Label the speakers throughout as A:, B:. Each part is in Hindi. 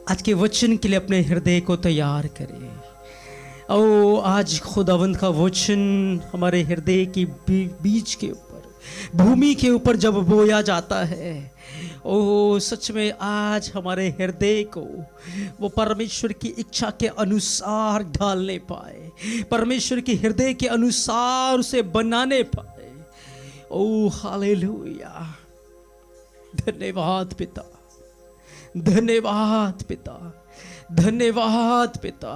A: आज के वचन के लिए अपने हृदय को तैयार करें। ओ आज खुदावंद का वचन हमारे हृदय के बीज के ऊपर, भूमि के ऊपर जब बोया जाता है, ओ सच में आज हमारे हृदय को वो परमेश्वर की इच्छा के अनुसार ढालने पाए, परमेश्वर के हृदय के अनुसार उसे बनाने पाए। ओ हालेलुया, धन्यवाद पिता, धन्यवाद पिता, धन्यवाद पिता,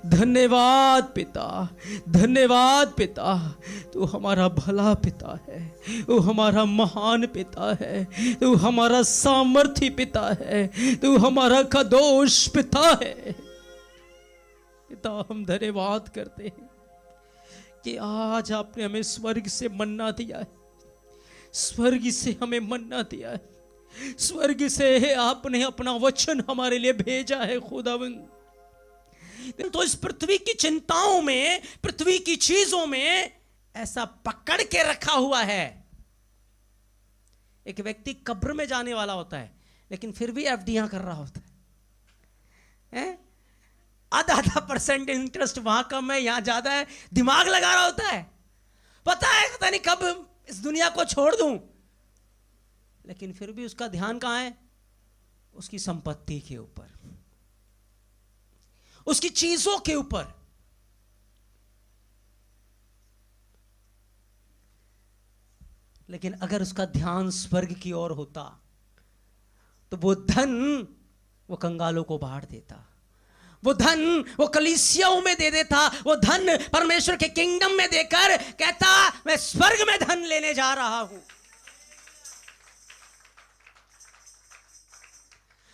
A: धन्यवाद पिता, धन्यवाद पिता। तू हमारा भला पिता है, तू हमारा महान पिता है, तू हमारा सामर्थी पिता है, तू हमारा कदोश पिता है। पिता हम धन्यवाद करते हैं कि आज आपने हमें स्वर्ग से मन्ना दिया है, स्वर्ग से हमें मन्ना दिया है, स्वर्ग से आपने अपना वचन हमारे लिए भेजा है खुदावंद। तो इस पृथ्वी की चिंताओं में, पृथ्वी की चीजों में ऐसा पकड़ के रखा हुआ है। एक व्यक्ति कब्र में जाने वाला होता है लेकिन फिर भी एफडीआं कर रहा होता है, आधा % इंटरेस्ट वहां कम है, यहां ज्यादा है, दिमाग लगा रहा होता है, पता है पता नहीं कब इस दुनिया को छोड़ दूं, लेकिन फिर भी उसका ध्यान कहां है? उसकी संपत्ति के ऊपर, उसकी चीजों के ऊपर। लेकिन अगर उसका ध्यान स्वर्ग की ओर होता तो वो धन वो कंगालों को बांट देता, वो धन वो कलीसियाओं में दे देता, वो धन परमेश्वर के किंगडम में देकर कहता मैं स्वर्ग में धन लेने जा रहा हूं।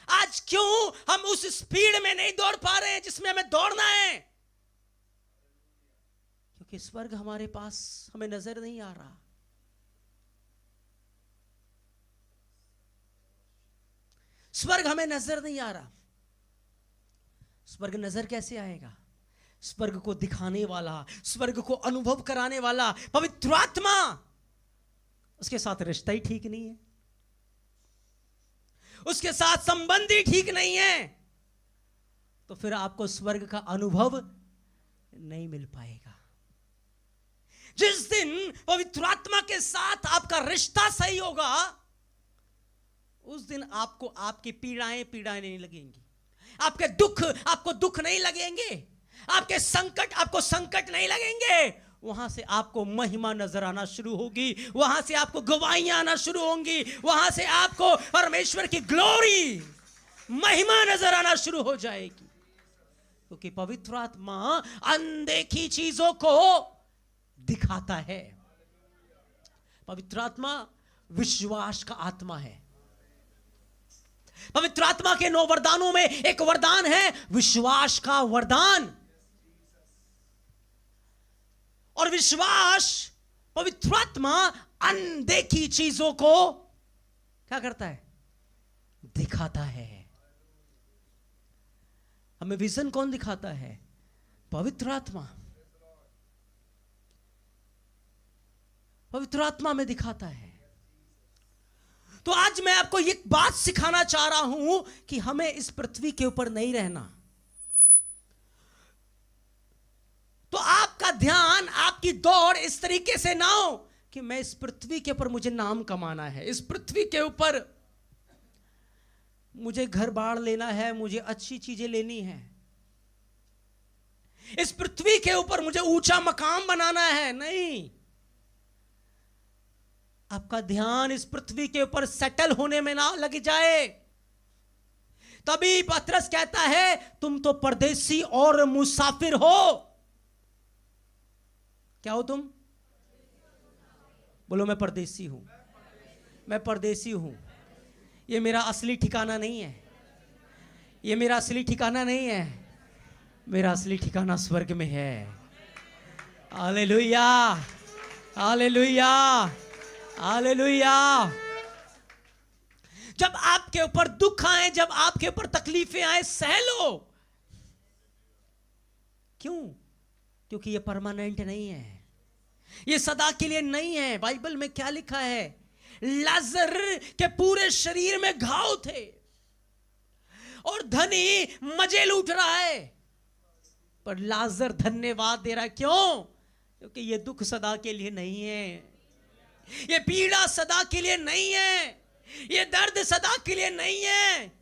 A: आज क्यों हम उस स्पीड में नहीं दौड़ पा रहे हैं जिसमें हमें दौड़ना है? क्योंकि स्वर्ग हमारे पास हमें नजर नहीं आ रहा। स्वर्ग हमें नजर नहीं आ रहा। स्वर्ग नजर कैसे आएगा? स्वर्ग को दिखाने वाला, स्वर्ग को अनुभव कराने वाला पवित्र आत्मा, उसके साथ रिश्ता ही ठीक नहीं है, उसके साथ संबंध ही ठीक नहीं है, तो फिर आपको स्वर्ग का अनुभव नहीं मिल पाएगा। जिस दिन पवित्र आत्मा के साथ आपका रिश्ता सही होगा, उस दिन आपको आपकी पीड़ाएं नहीं लगेंगी, आपके दुख आपको दुख नहीं लगेंगे, आपके संकट आपको संकट नहीं लगेंगे। वहां से आपको महिमा नजर आना शुरू होगी, वहां से आपको गवाहियां आना शुरू होंगी, वहां से आपको परमेश्वर की ग्लोरी, महिमा नजर आना शुरू हो जाएगी। क्योंकि पवित्र आत्मा अनदेखी चीजों को दिखाता है। पवित्र आत्मा विश्वास का आत्मा है। पवित्र आत्मा के 9 वरदानों में एक वरदान है विश्वास का वरदान। और विश्वास, पवित्र आत्मा अनदेखी चीजों को क्या करता है? दिखाता है। हमें विजन कौन दिखाता है? पवित्र आत्मा। पवित्र आत्मा में दिखाता है। तो आज मैं आपको एक बात सिखाना चाह रहा हूं कि हमें इस पृथ्वी के ऊपर नहीं रहना। तो आपका ध्यान, आपकी दौड़ इस तरीके से ना हो कि मैं इस पृथ्वी के ऊपर मुझे नाम कमाना है, इस पृथ्वी के ऊपर मुझे घर बार लेना है, मुझे अच्छी चीजें लेनी है, इस पृथ्वी के ऊपर मुझे ऊंचा मकाम बनाना है। नहीं, आपका ध्यान इस पृथ्वी के ऊपर सेटल होने में ना लग जाए। तभी पतरस कहता है तुम तो परदेसी और मुसाफिर हो। क्या हो तुम? बोलो मैं परदेसी हूं, मैं परदेसी हूं। ये मेरा असली ठिकाना नहीं है, ये मेरा असली ठिकाना नहीं है, मेरा असली ठिकाना स्वर्ग में है। Hallelujah, hallelujah, hallelujah. जब आपके ऊपर दुख आए, जब आपके ऊपर तकलीफें आए, सह लो। क्यों? क्योंकि ये परमानेंट नहीं है, ये सदा के लिए नहीं है। बाइबल में क्या लिखा है? लाजर के पूरे शरीर में घाव थे और धनी मजे लूट रहा है। पर लाजर धन्यवाद दे रहा है। क्यों? क्योंकि ये दुख सदा के लिए नहीं है, ये पीड़ा सदा के लिए नहीं है, ये दर्द सदा के लिए नहीं है।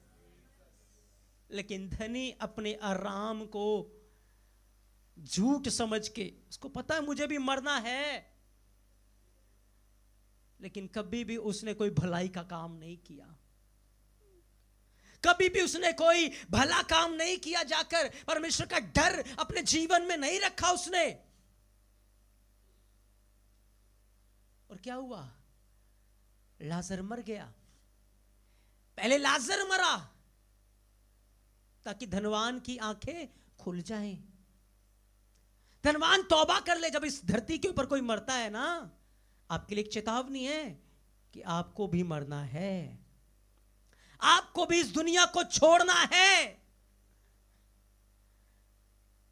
A: लेकिन धनी अपने आराम को झूठ समझ के, उसको पता है मुझे भी मरना है, लेकिन कभी भी उसने कोई भलाई का काम नहीं किया, कभी भी उसने कोई भला काम नहीं किया, जाकर परमेश्वर का डर अपने जीवन में नहीं रखा उसने। और क्या हुआ? लाजर मर गया। पहले लाजर मरा ताकि धनवान की आंखें खुल जाएं, धनवान तौबा कर ले। जब इस धरती के ऊपर कोई मरता है ना, आपके लिए एक चेतावनी है कि आपको भी मरना है, आपको भी इस दुनिया को छोड़ना है।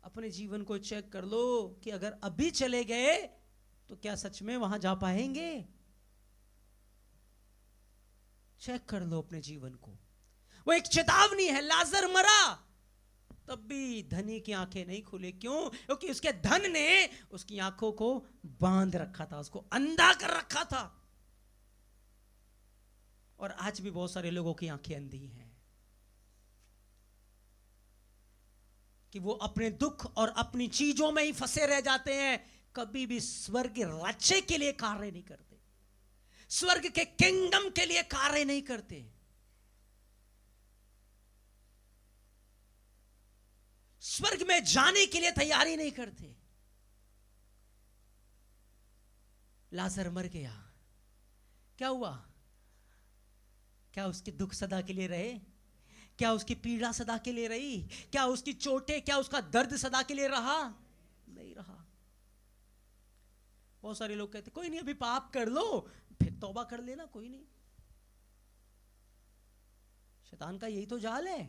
A: अपने जीवन को चेक कर लो कि अगर अभी चले गए तो क्या सच में वहां जा पाएंगे? चेक कर लो अपने जीवन को। वो एक चेतावनी है। लाजर मरा तब भी धनी की आंखें नहीं खुले। क्यों? क्योंकि उसके धन ने उसकी आंखों को बांध रखा था, उसको अंधा कर रखा था। और आज भी बहुत सारे लोगों की आंखें अंधी हैं कि वो अपने दुख और अपनी चीजों में ही फंसे रह जाते हैं, कभी भी स्वर्ग राज्य के लिए कार्य नहीं करते, स्वर्ग के किंगडम के लिए कार्य नहीं करते। स्वर्ग में जाने के लिए तैयारी नहीं करते। लाजर मर गया, क्या हुआ? क्या उसके दुख सदा के लिए रहे? क्या उसकी पीड़ा सदा के लिए रही? क्या उसकी चोटें, क्या उसका दर्द सदा के लिए रहा? नहीं रहा। बहुत सारे लोग कहते कोई नहीं, अभी पाप कर लो फिर तौबा कर लेना, कोई नहीं। शैतान का यही तो जाल है।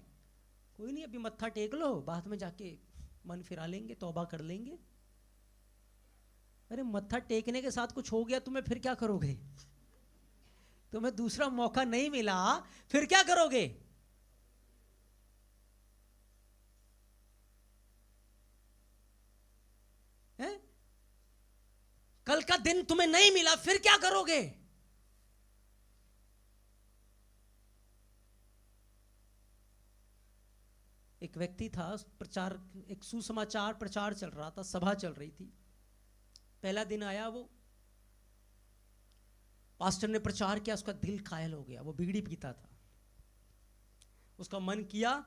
A: कोई नहीं, अभी मत्था टेक लो, बाद में जाके मन फिरा लेंगे, तौबा कर लेंगे। अरे मत्था टेकने के साथ कुछ हो गया तुम्हें, फिर क्या करोगे? तुम्हें दूसरा मौका नहीं मिला, फिर क्या करोगे? है? कल का दिन तुम्हें नहीं मिला, फिर क्या करोगे? एक व्यक्ति था, प्रचार, एक सुसमाचार प्रचार चल रहा था, सभा चल रही थी। पहला दिन आया वो, पास्टर ने प्रचार किया, उसका दिल कायल हो गया। वो बीड़ी पीता था, उसका मन किया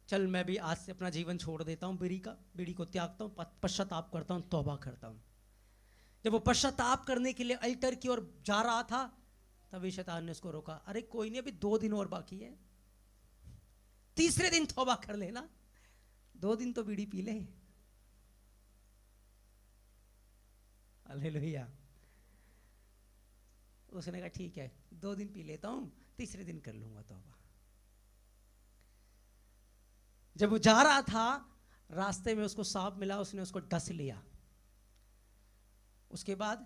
A: चल मैं भी आज से अपना जीवन छोड़ देता हूँ, बीड़ी को त्यागता हूँ, पश्चाताप करता हूँ, तौबा करता हूँ। जब वो पश्चाताप करने के लिए अल्टर की ओर जा रहा था, तभी शैतान ने उसको रोका। अरे कोई नहीं, अभी 2 दिन और बाकी है, तीसरे दिन तौबा कर लेना, 2 दिन तो बीड़ी पी ले। हालेलुया। उसने कहा ठीक है, 2 दिन पी लेता हूं, तीसरे दिन कर लूंगा तौबा। जब वो जा रहा था, रास्ते में उसको सांप मिला, उसने उसको डस लिया। उसके बाद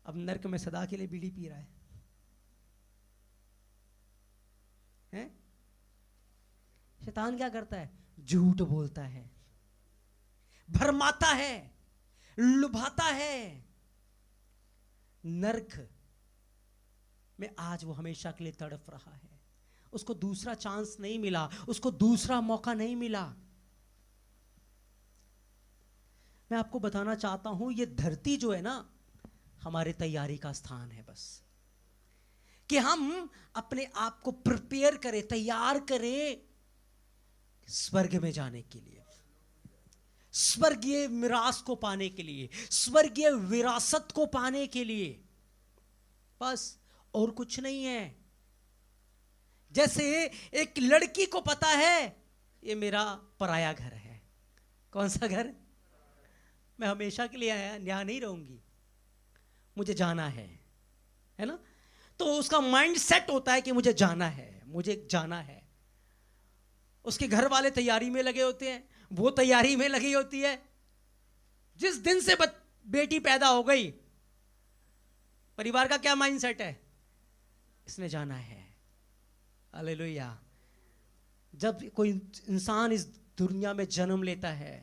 A: अब नरक में सदा के लिए बीड़ी पी रहा है। हैं? शैतान क्या करता है? झूठ बोलता है, भरमाता है, लुभाता है। नरक में आज वो हमेशा के लिए तड़प रहा है। उसको दूसरा चांस नहीं मिला, उसको दूसरा मौका नहीं मिला। मैं आपको बताना चाहता हूं, ये धरती जो है ना, हमारे तैयारी का स्थान है। बस कि हम अपने आप को प्रिपेयर करें, तैयार करें स्वर्ग में जाने के लिए, स्वर्गीय मिरास को पाने के लिए, स्वर्गीय विरासत को पाने के लिए। बस, और कुछ नहीं है। जैसे एक लड़की को पता है ये मेरा पराया घर है। कौन सा घर? मैं हमेशा के लिए यहाँ नहीं रहूंगी, मुझे जाना है ना? तो उसका माइंड सेट होता है कि मुझे जाना है, मुझे जाना है। उसके घर वाले तैयारी में लगे होते हैं, वो तैयारी में लगी होती है। जिस दिन से बेटी पैदा हो गई, परिवार का क्या माइंड सेट है? इसने जाना है। हालेलुया। जब कोई इंसान इस दुनिया में जन्म लेता है,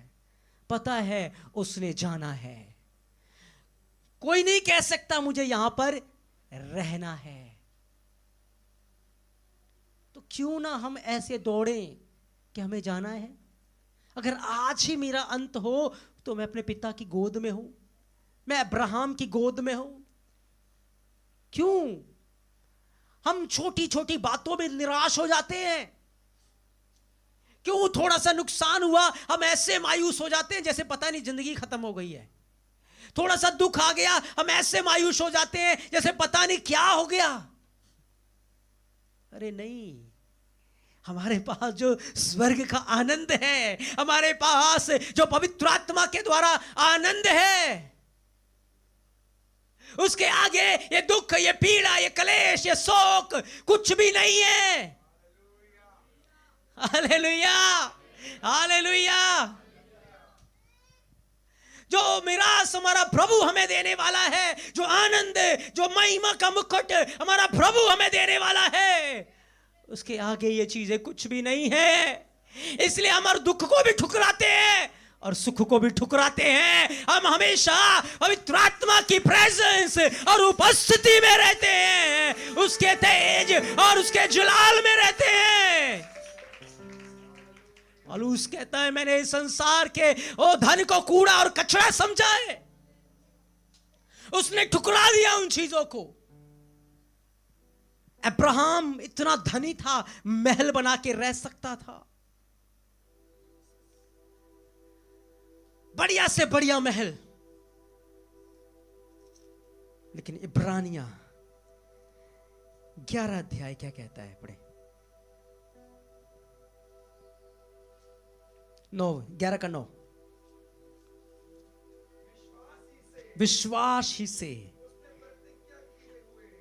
A: पता है उसने जाना है, कोई नहीं कह सकता मुझे यहां पर रहना है। तो क्यों ना हम ऐसे दौड़ें कि हमें जाना है। अगर आज ही मेरा अंत हो तो मैं अपने पिता की गोद में हूं, मैं अब्राहम की गोद में हूं। क्यों हम छोटी छोटी बातों में निराश हो जाते हैं? क्यों थोड़ा सा नुकसान हुआ हम ऐसे मायूस हो जाते हैं जैसे पता नहीं जिंदगी खत्म हो गई है। थोड़ा सा दुख आ गया हम ऐसे मायूस हो जाते हैं जैसे पता नहीं क्या हो गया। अरे नहीं, हमारे पास जो स्वर्ग का आनंद है, हमारे पास जो पवित्र आत्मा के द्वारा आनंद है, उसके आगे ये दुख, ये पीड़ा, ये कलेश, ये शोक कुछ भी नहीं है। Hallelujah, hallelujah. जो मिरास हमारा प्रभु हमें देने वाला है, जो आनंद, जो महिमा का मुकुट हमारा प्रभु हमें देने वाला है, उसके आगे ये चीजें कुछ भी नहीं है। इसलिए हम हर दुख को भी ठुकराते हैं और सुख को भी ठुकराते हैं। हम हमेशा पवित्र आत्मा की प्रेजेंस और उपस्थिति में रहते हैं, उसके तेज और उसके जलाल में रहते हैं। पौलुस कहता है मैंने इस संसार के ओ धन को कूड़ा और कचरा समझा है। उसने ठुकरा दिया उन चीजों को। अब्राहम इतना धनी था, महल बना के रह सकता था, बढ़िया से बढ़िया महल। लेकिन इब्रानिया 11 अध्याय क्या कहता है? पढ़े 11 का 9। विश्वास ही से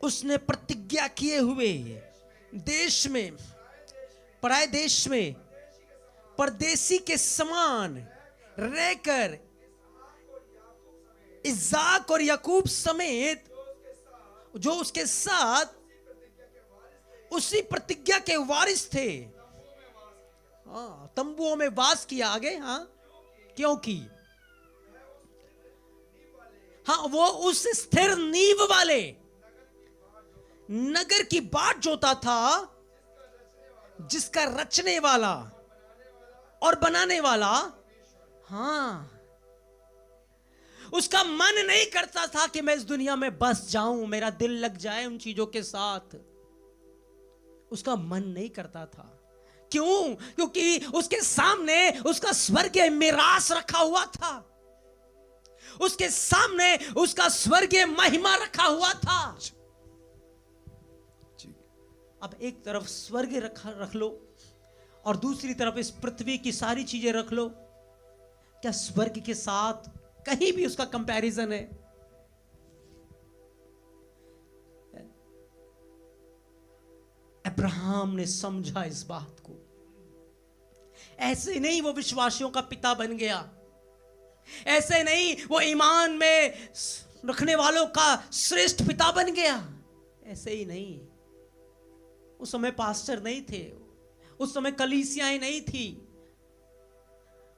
A: उसने प्रतिज्ञा किए हुए देश में, पराए देश में परदेसी के समान रहकर इज़ाक और याकूब समेत जो उसके साथ उसी प्रतिज्ञा के वारिस थे, हाँ, तंबुओं में वास किया। आगे, हाँ, क्योंकि हाँ वो उस स्थिर नींव वाले नगर की बाट जोता था, जिसका रचने वाला और बनाने वाला, हाँ, उसका मन नहीं करता था कि मैं इस दुनिया में बस जाऊं, मेरा दिल लग जाए उन चीजों के साथ। उसका मन नहीं करता था। क्यों? क्योंकि उसके सामने उसका स्वर्गीय मिरास रखा हुआ था, उसके सामने उसका स्वर्गीय महिमा रखा हुआ था। अब एक तरफ स्वर्ग रख लो और दूसरी तरफ इस पृथ्वी की सारी चीजें रख लो। क्या स्वर्ग के साथ कहीं भी उसका कंपैरिजन है? अब्राहम ने समझा इस बात को। ऐसे नहीं वो विश्वासियों का पिता बन गया, ऐसे नहीं वो ईमान में रखने वालों का श्रेष्ठ पिता बन गया, ऐसे ही नहीं। उस समय पास्टर नहीं थे, उस समय कलीसियाएं नहीं थी,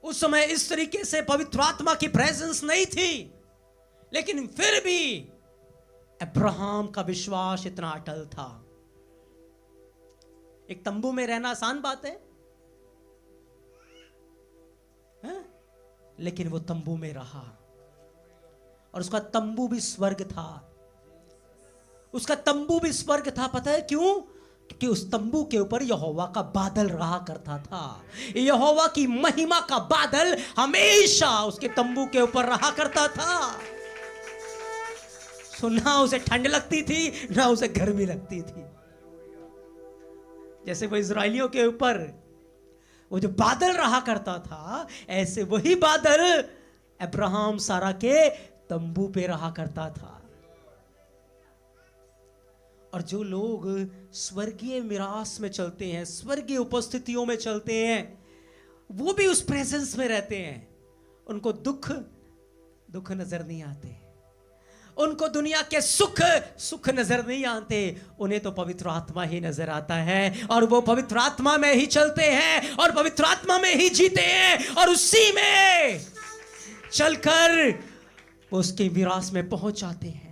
A: उस समय इस तरीके से पवित्र आत्मा की प्रेजेंस नहीं थी, लेकिन फिर भी अब्राहम का विश्वास इतना अटल था। एक तंबू में रहना आसान बात है? लेकिन वो तंबू में रहा और उसका तंबू भी स्वर्ग था, उसका तंबू भी स्वर्ग था। पता है क्यों? कि उस तंबू के ऊपर यहोवा का बादल रहा करता था। यहोवा की महिमा का बादल हमेशा उसके तंबू के ऊपर रहा करता था। तो ना उसे ठंड लगती थी ना उसे गर्मी लगती थी। जैसे वो इजराइलियों के ऊपर वो जो बादल रहा करता था, ऐसे वही बादल अब्राहम सारा के तंबू पे रहा करता था। और जो लोग स्वर्गीय मिरास में चलते हैं, स्वर्गीय उपस्थितियों में चलते हैं, वो भी उस प्रेजेंस में रहते हैं। उनको दुख नजर नहीं आते, उनको दुनिया के सुख नजर नहीं आते, उन्हें तो पवित्र आत्मा ही नजर आता है, और वो पवित्र आत्मा में ही चलते हैं और पवित्र आत्मा में ही जीते हैं, और उसी में चलकर वो उसके विरास में पहुंच जाते हैं।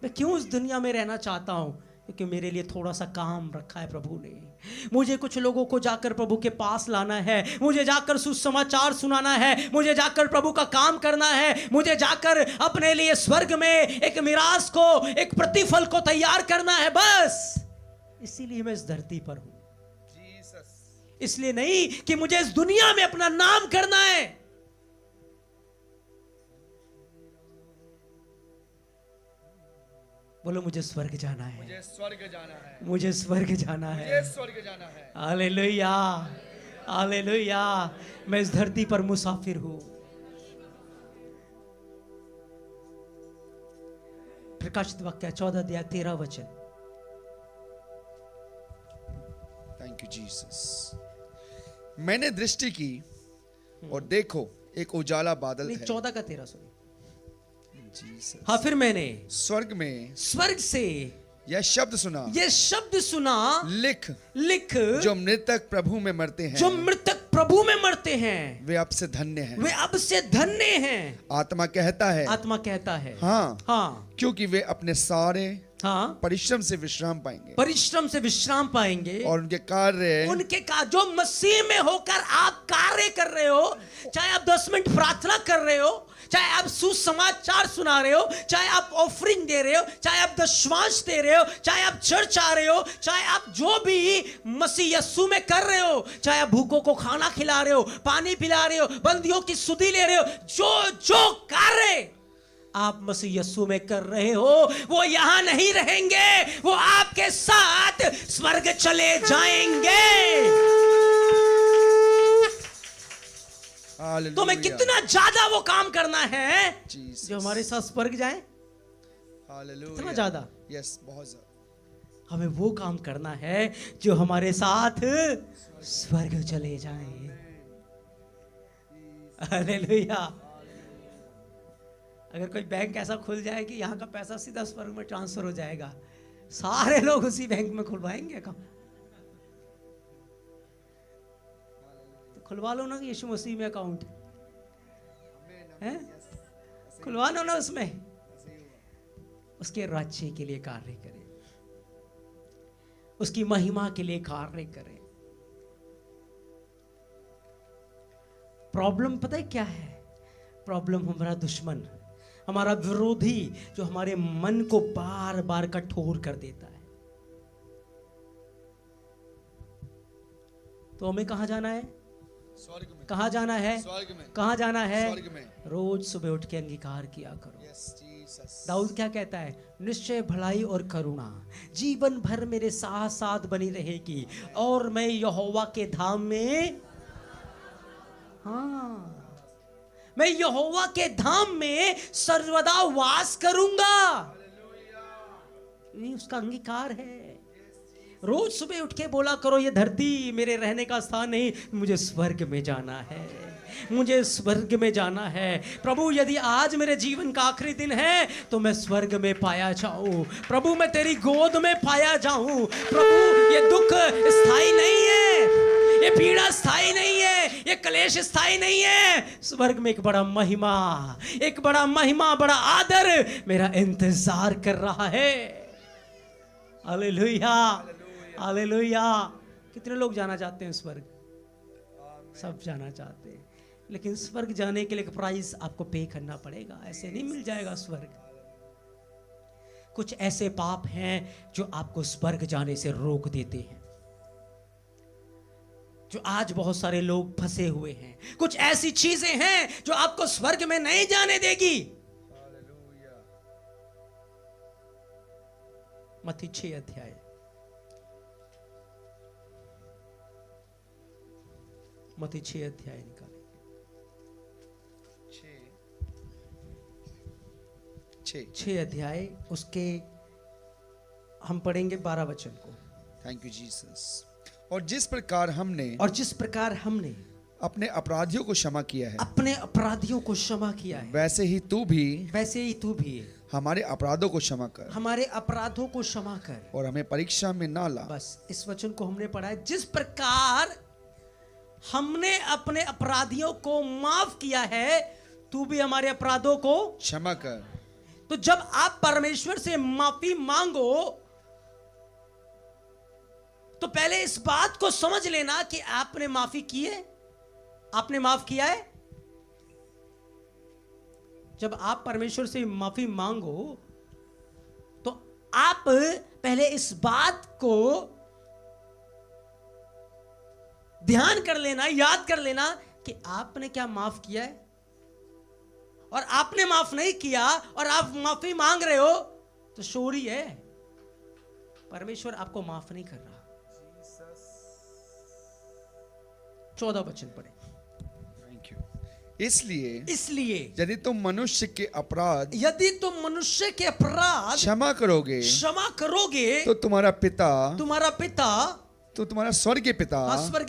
A: मैं क्यों इस दुनिया में रहना चाहता हूं? क्योंकि मेरे लिए थोड़ा सा काम रखा है प्रभु ने। मुझे कुछ लोगों को जाकर प्रभु के पास लाना है, मुझे जाकर सुसमाचार सुनाना है, मुझे जाकर प्रभु का काम करना है, मुझे जाकर अपने लिए स्वर्ग में एक मिरास को, एक प्रतिफल को तैयार करना है। बस इसीलिए मैं इस धरती पर हूं, इसलिए नहीं कि मुझे इस दुनिया में अपना नाम करना है। बोलो, मुझे स्वर्ग जाना है,
B: मुझे स्वर्ग जाना है,
A: मुझे स्वर्ग जाना है,
B: मुझे स्वर्ग जाना है।
A: Hallelujah, hallelujah. मैं इस धरती पर मुसाफिर हूं। प्रकाशित वाक्य 14 अध्याय 13 वचन।
B: Thank you Jesus. मैंने दृष्टि की और देखो एक उजाला बादल है।
A: 14 का 13 सुनिए।
B: जीसस।
A: हाँ, फिर मैंने स्वर्ग से
B: यह शब्द सुना, लिख जो मृतक प्रभु में मरते हैं,
A: जो मृतक प्रभु में मरते हैं,
B: वे अब से धन्य हैं,
A: वे अब से धन्य हैं।
B: आत्मा कहता है
A: हाँ,
B: क्योंकि वे अपने सारे परिश्रम से विश्राम पाएंगे, और उनके कार्य
A: जो मसीह में होकर आप कार्य कर रहे हो, चाहे आप 10 मिनट प्रार्थना कर रहे हो, चाहे आप सुसमाचार सुना रहे हो, चाहे आप ऑफरिंग दे रहे हो, चाहे आप दशमांश दे रहे हो, चाहे आप चर्च आ रहे हो, चाहे आप जो भी मसीह यस्सु में कर रहे हो, चाहे आप भूखों को खाना खिला रहे हो, पानी पिला रहे हो, बंदियों की सुधि ले रहे हो, जो कार्य आप मसीह यस्सु में कर रहे हो, वो यहां नहीं रहेंगे, वो आपके साथ स्वर्ग चले जाएंगे। तो मैं कितना ज्यादा वो काम करना है जो हमारे साथ स्वर्ग जाए, कितना ज्यादा,
B: बहुत ज्यादा
A: हमें वो काम करना है जो हमारे साथ स्वर्ग चले जाए। हालेलुया। अगर कोई बैंक ऐसा खुल जाए कि यहाँ का पैसा सीधा स्वर्ग में ट्रांसफर हो जाएगा, सारे लोग उसी बैंक में खुलवाएंगे अकाउंट। तो खुलवा लो ना यीशु मसीह में अकाउंट, है? खुलवा लो ना, उसमें उसके राज्य के लिए कार्य करें, उसकी महिमा के लिए कार्य करें। प्रॉब्लम पता है क्या है? प्रॉब्लम हमारा दुश्मन, हमारा विरोधी, जो हमारे मन को बार बार कठोर कर देता है। तो हमें कहां जाना है?
B: स्वर्ग में।
A: कहां जाना है?
B: स्वर्ग में।
A: कहां जाना है?
B: स्वर्ग में।
A: रोज सुबह उठ के अंगीकार किया करो।
B: Jesus.
A: दाऊद क्या कहता है? निश्चय भलाई और करुणा जीवन भर मेरे साथ साथ बनी रहेगी, और मैं यहोवा के धाम में, हाँ, मैं यहोवा के धाम में सर्वदा वास करूंगा। ये उसका अंगीकार है। रोज सुबह उठ के बोला करो, ये धरती मेरे रहने का स्थान नहीं, मुझे स्वर्ग में जाना है, मुझे स्वर्ग में जाना है। प्रभु, यदि आज मेरे जीवन का आखिरी दिन है तो मैं स्वर्ग में पाया जाऊं। प्रभु, मैं तेरी गोद में पाया जाऊं। प्रभु, ये दुख स्थायी नहीं है, ये पीड़ा स्थायी नहीं है, ये क्लेश स्थायी नहीं है। स्वर्ग में एक बड़ा महिमा, एक बड़ा महिमा, बड़ा आदर मेरा इंतजार कर रहा है। Hallelujah, hallelujah. कितने लोग जाना चाहते हैं स्वर्ग? सब जाना चाहते हैं, लेकिन स्वर्ग जाने के लिए एक प्राइस आपको पे करना पड़ेगा, ऐसे नहीं मिल जाएगा स्वर्ग। कुछ ऐसे पाप हैं जो आपको स्वर्ग जाने से रोक देते हैं, जो आज बहुत सारे लोग फंसे हुए हैं। कुछ ऐसी चीजें हैं जो आपको स्वर्ग में नहीं जाने देगी। मत्ती 6 अध्याय, मत्ती 6 अध्याय निकालेंगे। 6 अध्याय, उसके हम पढ़ेंगे 12 वचन को।
B: Thank you Jesus. और जिस प्रकार हमने अपने अपराधियों को क्षमा किया है,
A: अपने अपराधियों को क्षमा किया है,
B: वैसे ही तू भी
A: वैसे ही तू भी
B: हमारे अपराधों को क्षमा कर
A: हमारे अपराधों को क्षमा कर
B: और हमें परीक्षा में ना ला।
A: बस इस वचन को हमने पढ़ा है। जिस प्रकार हमने अपने अपराधियों को माफ किया है, तू भी हमारे अपराधों को
B: क्षमा कर।
A: तो जब आप परमेश्वर से माफी मांगो तो पहले इस बात को समझ लेना कि आपने माफी की है, आपने माफ किया है। जब आप परमेश्वर से माफी मांगो तो आप पहले इस बात को ध्यान कर लेना, याद कर लेना कि आपने क्या माफ किया है। और आपने माफ नहीं किया और आप माफी मांग रहे हो तो चोरी है, परमेश्वर आपको माफ नहीं कर रहा। 14 वचन पढ़े।
B: Thank you. इसलिए
A: यदि
B: तुम मनुष्य के अपराध
A: के अपराध
B: क्षमा करोगे तो तुम्हारा पिता तो तुम्हारा स्वर्गीय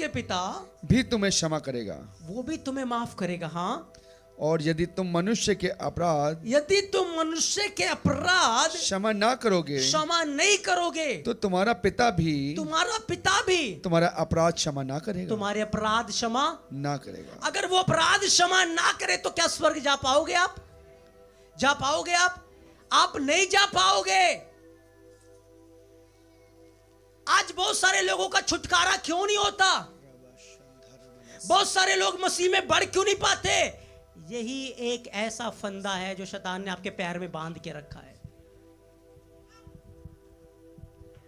B: पिता भी तुम्हें क्षमा करेगा,
A: वो भी तुम्हें माफ करेगा। हाँ,
B: और यदि तुम मनुष्य के अपराध क्षमा नहीं करोगे तो तुम्हारा पिता भी तुम्हारा अपराध क्षमा ना करेगा,
A: तुम्हारे अपराध क्षमा
B: ना करेगा।
A: अगर वो अपराध क्षमा ना करे तो क्या स्वर्ग जा पाओगे आप? जा पाओगे आप नहीं जा पाओगे। आज बहुत सारे लोगों का छुटकारा क्यों नहीं होता? बहुत सारे लोग मसीह में बढ़ क्यों नहीं पाते? यही एक ऐसा फंदा है जो शैतान ने आपके पैर में बांध के रखा है।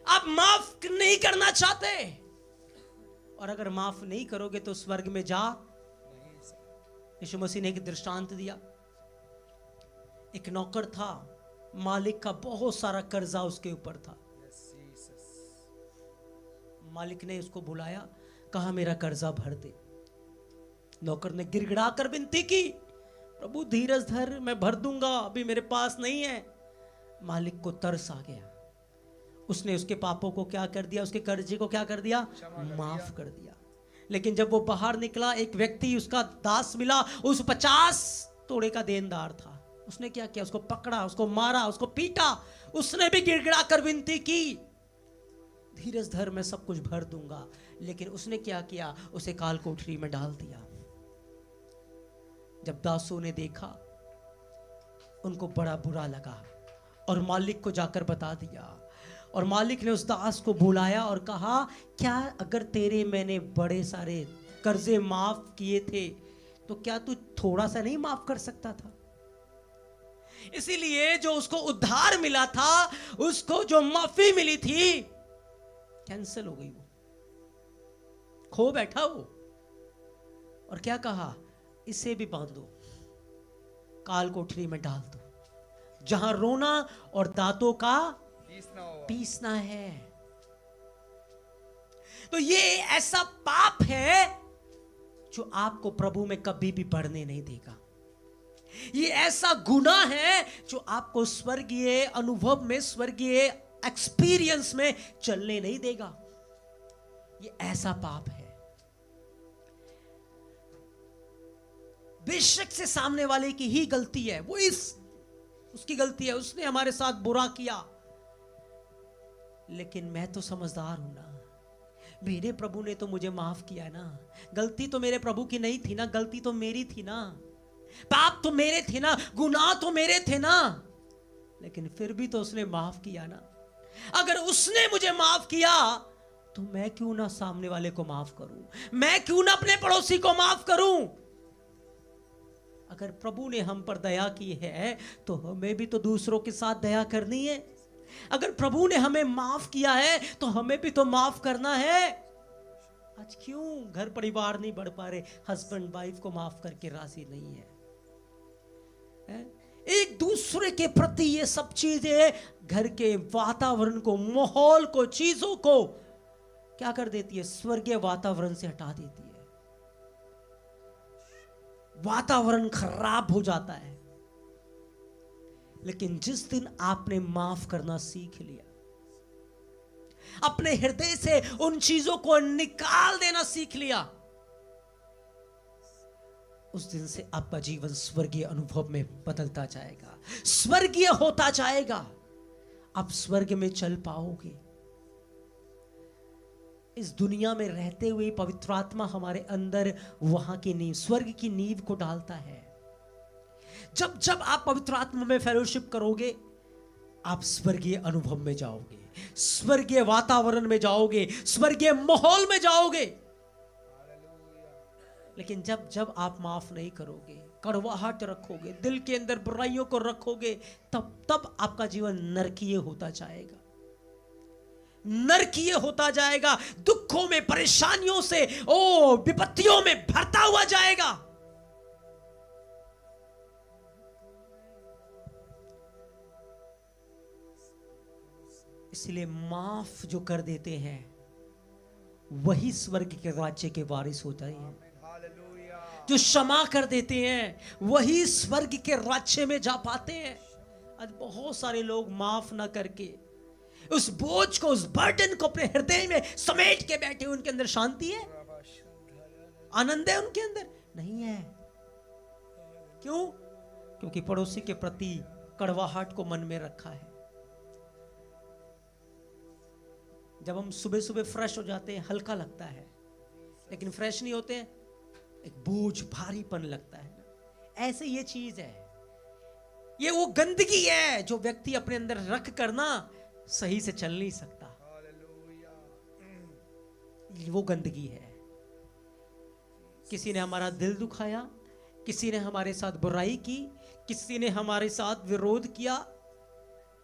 A: आप माफ नहीं करना चाहते, और अगर माफ नहीं करोगे तो स्वर्ग में जा। यीशु मसीह ने एक दृष्टांत दिया। एक नौकर था, मालिक का बहुत सारा कर्जा उसके ऊपर था। मालिक ने उसको बुलाया, कहा मेरा कर्जा भर दे। नौकर ने गिड़गिड़ा कर विनती की, प्रभु धीरज धर, मैं भर दूंगा, अभी मेरे पास नहीं है। मालिक को तरस आ गया, उसने उसके पापों को क्या कर दिया? उसके कर्जे को क्या कर दिया? माफ कर दिया। लेकिन जब वो बाहर निकला, एक व्यक्ति उसका दास मिला, उस 50 तोड़े का देनदार था। उसने क्या किया? उसको पकड़ा, उसको मारा, उसको पीटा। उसने भी गिड़गिड़ा कर विनती की, धीरज धर, मैं सब कुछ भर दूंगा। लेकिन उसने क्या किया? उसे काल कोठरी में डाल दिया। जब दासों ने देखा, उनको बड़ा बुरा लगा और मालिक को जाकर बता दिया। और मालिक ने उस दास को बुलाया और कहा, क्या अगर तेरे मैंने बड़े सारे कर्जे माफ किए थे तो क्या तू थोड़ा सा नहीं माफ कर सकता था? इसीलिए जो उसको उद्धार मिला था, उसको जो माफी मिली थी, कैंसिल हो गई। वो खो बैठा वो, और क्या कहा? इसे भी बांध दो, काल कोठरी में डाल दो, जहां रोना और दांतों का पीसना है। तो ये ऐसा पाप है जो आपको प्रभु में कभी भी बढ़ने नहीं देगा। ये ऐसा गुनाह है जो आपको स्वर्गीय अनुभव में, स्वर्गीय एक्सपीरियंस में चलने नहीं देगा। ये ऐसा पाप है। बेशक से सामने वाले की ही गलती है, वो उसकी गलती है, उसने हमारे साथ बुरा किया। लेकिन मैं तो समझदार हूं ना, मेरे प्रभु ने तो मुझे माफ किया ना। गलती तो मेरे प्रभु की नहीं थी ना, गलती तो मेरी थी ना, पाप तो मेरे थे ना, गुनाह तो मेरे थे ना। लेकिन फिर भी तो उसने माफ किया ना। अगर उसने मुझे माफ किया तो मैं क्यों ना सामने वाले को माफ करूं? मैं क्यों ना अपने पड़ोसी को माफ करूं? अगर प्रभु ने हम पर दया की है तो हमें भी तो दूसरों के साथ दया करनी है। अगर प्रभु ने हमें माफ किया है तो हमें भी तो माफ करना है। आज क्यों घर परिवार नहीं बढ़ पा रहे? हस्बैंड वाइफ को माफ करके राजी नहीं है। एक दूसरे के प्रति ये सब चीजें घर के वातावरण को, माहौल को, चीजों को क्या कर देती है? स्वर्गीय वातावरण से हटा देती है। वातावरण खराब हो जाता है। लेकिन जिस दिन आपने माफ करना सीख लिया, अपने हृदय से उन चीजों को निकाल देना सीख लिया, उस दिन से आपका जीवन स्वर्गीय अनुभव में बदलता जाएगा, स्वर्गीय होता जाएगा। आप स्वर्ग में चल पाओगे। इस दुनिया में रहते हुए पवित्र आत्मा हमारे अंदर वहां की नींव, स्वर्ग की नींव को डालता है। जब जब आप पवित्र आत्मा में फेलोशिप करोगे, आप स्वर्गीय अनुभव में जाओगे, स्वर्गीय वातावरण में जाओगे, स्वर्गीय माहौल में जाओगे। लेकिन जब जब आप माफ नहीं करोगे, कड़वाहट रखोगे, दिल के अंदर बुराइयों को रखोगे, तब तब आपका जीवन नरकीय होता जाएगा, नरकीय होता जाएगा, दुखों में, परेशानियों से, विपत्तियों में भरता हुआ जाएगा। इसलिए माफ जो कर देते हैं वही स्वर्ग के राज्य के वारिस होते हैं। जो क्षमा कर देते हैं वही स्वर्ग के राज्य में जा पाते हैं। आज बहुत सारे लोग माफ ना करके उस बोझ को, उस बर्डन को अपने हृदय में समेट के बैठे, उनके अंदर शांति है, आनंद है, उनके अंदर नहीं है। क्यों? क्योंकि पड़ोसी के प्रति कड़वाहट को मन में रखा है। जब हम सुबह सुबह फ्रेश हो जाते हैं, हल्का लगता है, लेकिन फ्रेश नहीं होते हैं, एक बोझ, भारीपन लगता है ना। ऐसे ये चीज है, ये वो गंदगी है जो व्यक्ति अपने अंदर रख कर ना सही से चल नहीं सकता। वो गंदगी है। किसी ने हमारा दिल दुखाया, किसी ने हमारे साथ बुराई की, किसी ने हमारे साथ विरोध किया,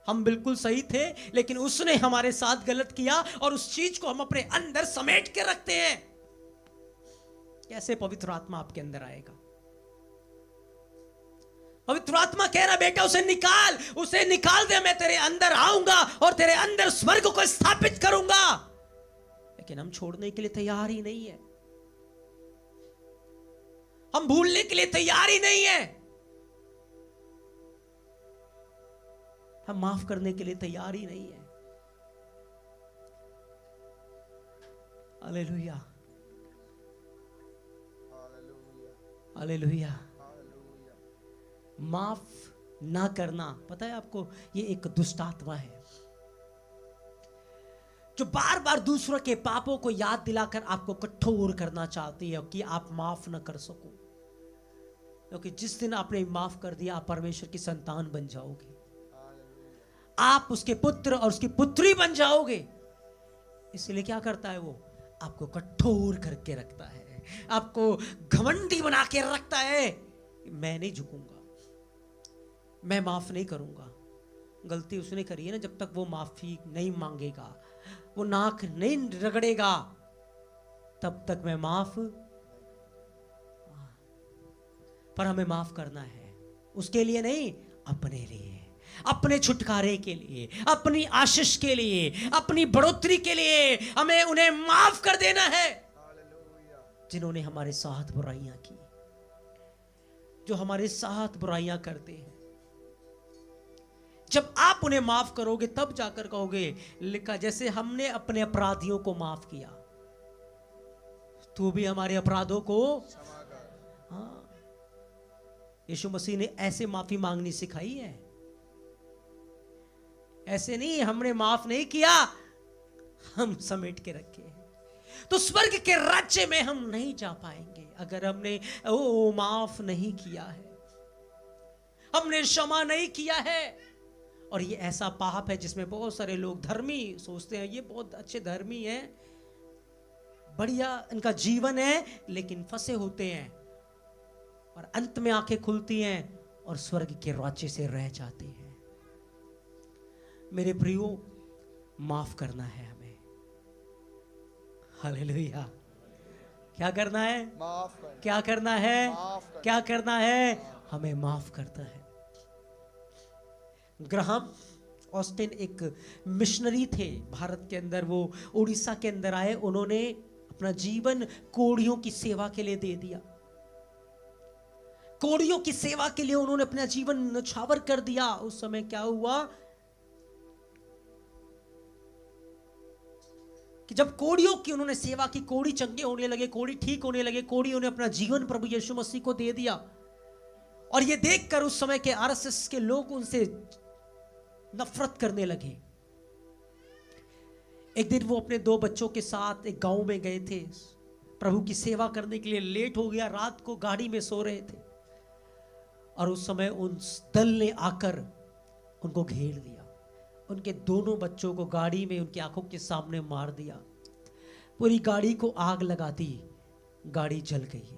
A: हम बिल्कुल सही थे लेकिन उसने हमारे साथ गलत किया, और उस चीज को हम अपने अंदर समेट के रखते हैं। कैसे पवित्र आत्मा आपके अंदर आएगा? पवित्र आत्मा कह रहा, बेटा उसे निकाल दे, मैं तेरे अंदर आऊंगा और तेरे अंदर स्वर्ग को स्थापित करूंगा। लेकिन हम छोड़ने के लिए तैयार ही नहीं है, हम भूलने के लिए तैयार ही नहीं है, हम माफ करने के लिए तैयार ही नहीं है। Hallelujah, hallelujah. माफ ना करना, पता है आपको, ये एक दुष्ट आत्मा है जो बार बार दूसरों के पापों को याद दिलाकर आपको कठोर करना चाहती है कि आप माफ ना कर सको। क्योंकि जिस दिन आपने माफ कर दिया, आप परमेश्वर की संतान बन जाओगे, आप उसके पुत्र और उसकी पुत्री बन जाओगे। इसलिए क्या करता है वो? आपको कठोर करके रखता है, आपको घमंडी बना के रखता है। मैं नहीं झुकूंगा, मैं माफ नहीं करूंगा। गलती उसने करी है ना, जब तक वो माफी नहीं मांगेगा, वो नाक नहीं रगड़ेगा, तब तक मैं माफ। पर हमें माफ करना है, उसके लिए नहीं, अपने लिए, अपने छुटकारे के लिए, अपनी आशीष के लिए, अपनी बढ़ोतरी के लिए हमें उन्हें माफ कर देना है जिन्होंने हमारे साथ बुराइयां की, जो हमारे साथ बुराइयां करते हैं। जब आप उन्हें माफ करोगे तब जाकर कहोगे, लिखा जैसे हमने अपने अपराधियों को माफ किया, तू भी हमारे अपराधों को। हाँ, यीशु मसीह ने ऐसे माफी मांगनी सिखाई है, ऐसे नहीं हमने माफ नहीं किया, हम समेट के रखे हैं। तो स्वर्ग के राज्य में हम नहीं जा पाएंगे अगर हमने माफ नहीं किया है, हमने क्षमा नहीं किया है। और ये ऐसा पाप है जिसमें बहुत सारे लोग धर्मी सोचते हैं, ये बहुत अच्छे धर्मी हैं, बढ़िया इनका जीवन है, लेकिन फंसे होते हैं और अंत में आंखें खुलती हैं और स्वर्ग के राज्य से रह जाते हैं। मेरे प्रियो, माफ करना है हमें। हालेलुया। क्या करना है?
B: माफ करना।
A: क्या करना है? क्या करना है? हमें माफ करता है। ग्राहम ऑस्टिन एक मिशनरी थे भारत के अंदर, वो उड़ीसा के अंदर आए, उन्होंने अपना जीवन कोढ़ियों की सेवा के लिए दे दिया। कोढ़ियों की सेवा के लिए उन्होंने अपना जीवन न्यौछावर कर दिया। उस समय क्या हुआ कि जब कोड़ियों की उन्होंने सेवा की, कोड़ी चंगे होने लगे, कोड़ी ठीक होने लगे, कोड़ियों ने अपना जीवन प्रभु यीशु मसीह को दे दिया। और ये देखकर उस समय के आरएसएस के लोग उनसे नफरत करने लगे। एक दिन वो अपने 2 बच्चों के साथ एक गांव में गए थे, प्रभु की सेवा करने के लिए। लेट हो गया, रात को गाड़ी में सो रहे थे, और उस समय उस दल ने आकर उनको घेर लिया। उनके दोनों बच्चों को गाड़ी में उनकी आंखों के सामने मार दिया। पूरी गाड़ी को आग लगा दी, गाड़ी जल गई।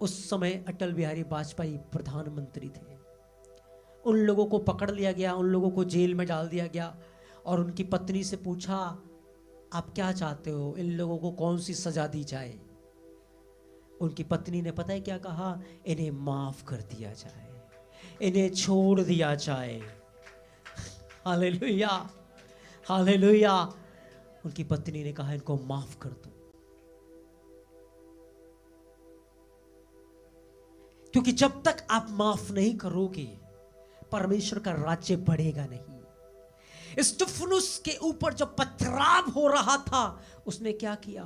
A: उस समय अटल बिहारी वाजपेयी प्रधानमंत्री थे। उन लोगों को पकड़ लिया गया, उन लोगों को जेल में डाल दिया गया, और उनकी पत्नी से पूछा, आप क्या चाहते हो, इन लोगों को कौन सी सजा दी जाए? उनकी पत्नी ने पता है क्या कहा? इन्हें माफ कर दिया जाए, इन्हें छोड़ दिया जाए। Hallelujah, hallelujah. उनकी पत्नी ने कहा, इनको माफ कर दो, क्योंकि जब तक आप माफ नहीं करोगे परमेश्वर का राज्य बढ़ेगा नहीं। स्तिफनुस के ऊपर जब पथराव हो रहा था, उसने क्या किया?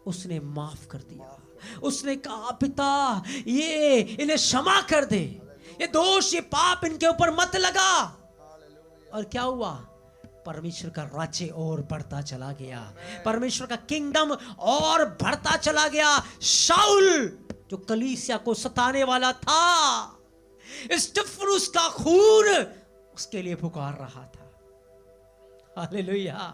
A: उसने माफ कर दिया। उसने कहा, पिता ये इन्हें क्षमा कर दे, ये दोष, ये पाप इनके ऊपर मत लगा। और क्या हुआ? परमेश्वर का राज्य और बढ़ता चला गया, परमेश्वर का किंगडम और बढ़ता चला गया। शाऊल जो कलीसिया को सताने वाला था, स्तिफनुस का खून उसके लिए पुकार रहा था। हालेलुया।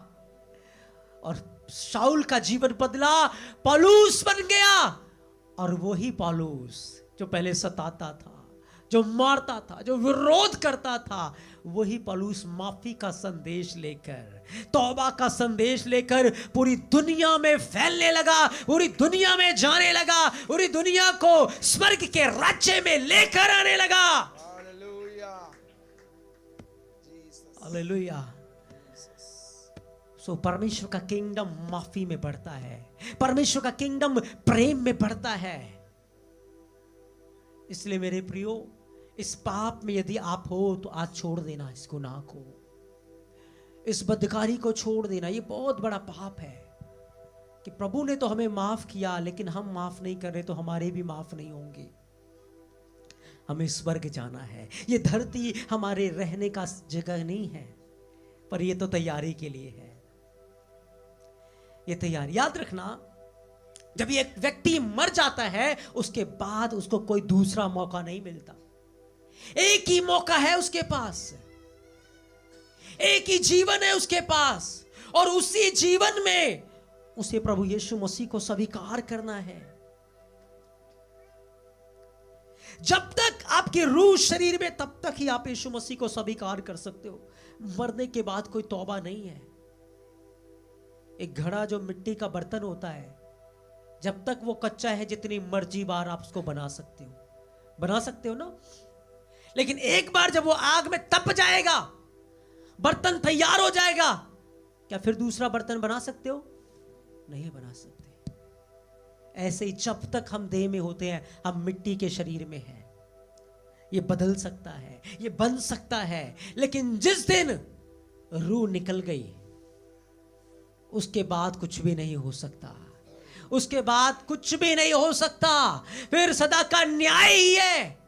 A: और शाऊल का जीवन बदला, पौलुस बन गया। और वही पौलुस जो पहले सताता था, जो मारता था, जो विरोध करता था, वही पौलुस माफी का संदेश लेकर, तौबा का संदेश लेकर पूरी दुनिया में फैलने लगा, पूरी दुनिया में जाने लगा, पूरी दुनिया को स्वर्ग के राज्य में लेकर आने लगा। हालेलुया। सो परमेश्वर का किंगडम माफी में बढ़ता है, परमेश्वर का किंगडम प्रेम में बढ़ता है। इसलिए मेरे प्रियो, इस पाप में यदि आप हो तो आज छोड़ देना इस गुनाह को, इस बदकारी को छोड़ देना। ये बहुत बड़ा पाप है कि प्रभु ने तो हमें माफ किया, लेकिन हम माफ नहीं कर रहे तो हमारे भी माफ नहीं होंगे। हमें स्वर्ग जाना है। ये धरती हमारे रहने का जगह नहीं है, पर ये तो तैयारी के लिए है। ये तैयारी, याद रखना, जब एक व्यक्ति मर जाता है उसके बाद उसको कोई दूसरा मौका नहीं मिलता। एक ही मौका है उसके पास, एक ही जीवन है उसके पास, और उसी जीवन में उसे प्रभु यीशु मसीह को स्वीकार करना है। जब तक आपकी रूह शरीर में, तब तक ही आप यीशु मसीह को स्वीकार कर सकते हो। मरने के बाद कोई तौबा नहीं है। एक घड़ा जो मिट्टी का बर्तन होता है, जब तक वो कच्चा है, जितनी मर्जी बार आप उसको बना सकते हो ना। लेकिन एक बार जब वो आग में तप जाएगा, बर्तन तैयार हो जाएगा, क्या फिर दूसरा बर्तन बना सकते हो? नहीं बना सकते। ऐसे ही जब तक हम देह में होते हैं, हम मिट्टी के शरीर में हैं। ये बदल सकता है, ये बन सकता है, लेकिन जिस दिन रूह निकल गई, उसके बाद कुछ भी नहीं हो सकता। उसके बाद कुछ भी नहीं हो सकता। फिर सदा का न्याय ही है,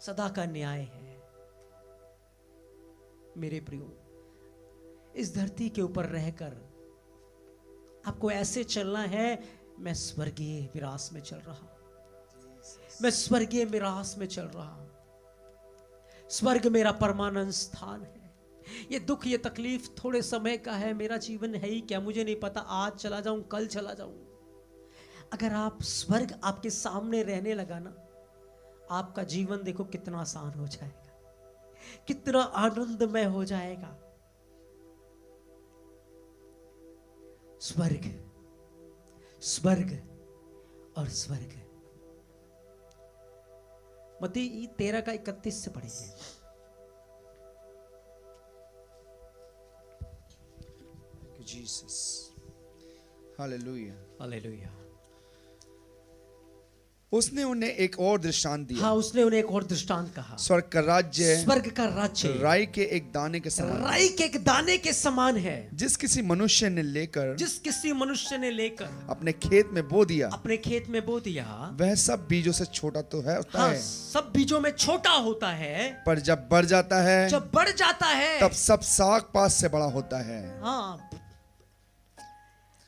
A: सदा का न्याय है। मेरे प्रियो, इस धरती के ऊपर रहकर आपको ऐसे चलना है, मैं स्वर्गीय विरास में चल रहा हूं, मैं स्वर्गीय विरास में चल रहा हूं। स्वर्ग मेरा परमानेंट स्थान है। ये दुख, ये तकलीफ थोड़े समय का है। मेरा जीवन है ही क्या, मुझे नहीं पता, आज चला जाऊं, कल चला जाऊं। अगर आप स्वर्ग आपके सामने रहने लगा ना, आपका जीवन देखो कितना आसान हो जाएगा, कितना आनंदमय हो जाएगा। स्वर्ग, स्वर्ग और स्वर्ग। मत्ती 13:31 से पढ़ेंगे।
B: Jesus. Hallelujah.
A: हालेलुया।
B: उसने उन्हें एक और दृष्टांत दिया।
A: हाँ, उसने उन्हें एक और दृष्टांत कहा।
B: स्वर्ग का राज्य राई के एक दाने के समान है, जिस किसी मनुष्य ने लेकर अपने खेत में बो दिया, वह सब बीजों से छोटा तो है,
A: सब बीजों में छोटा होता है,
B: पर जब बढ़ जाता है तब सब साग पात से बड़ा होता है।
A: हाँ,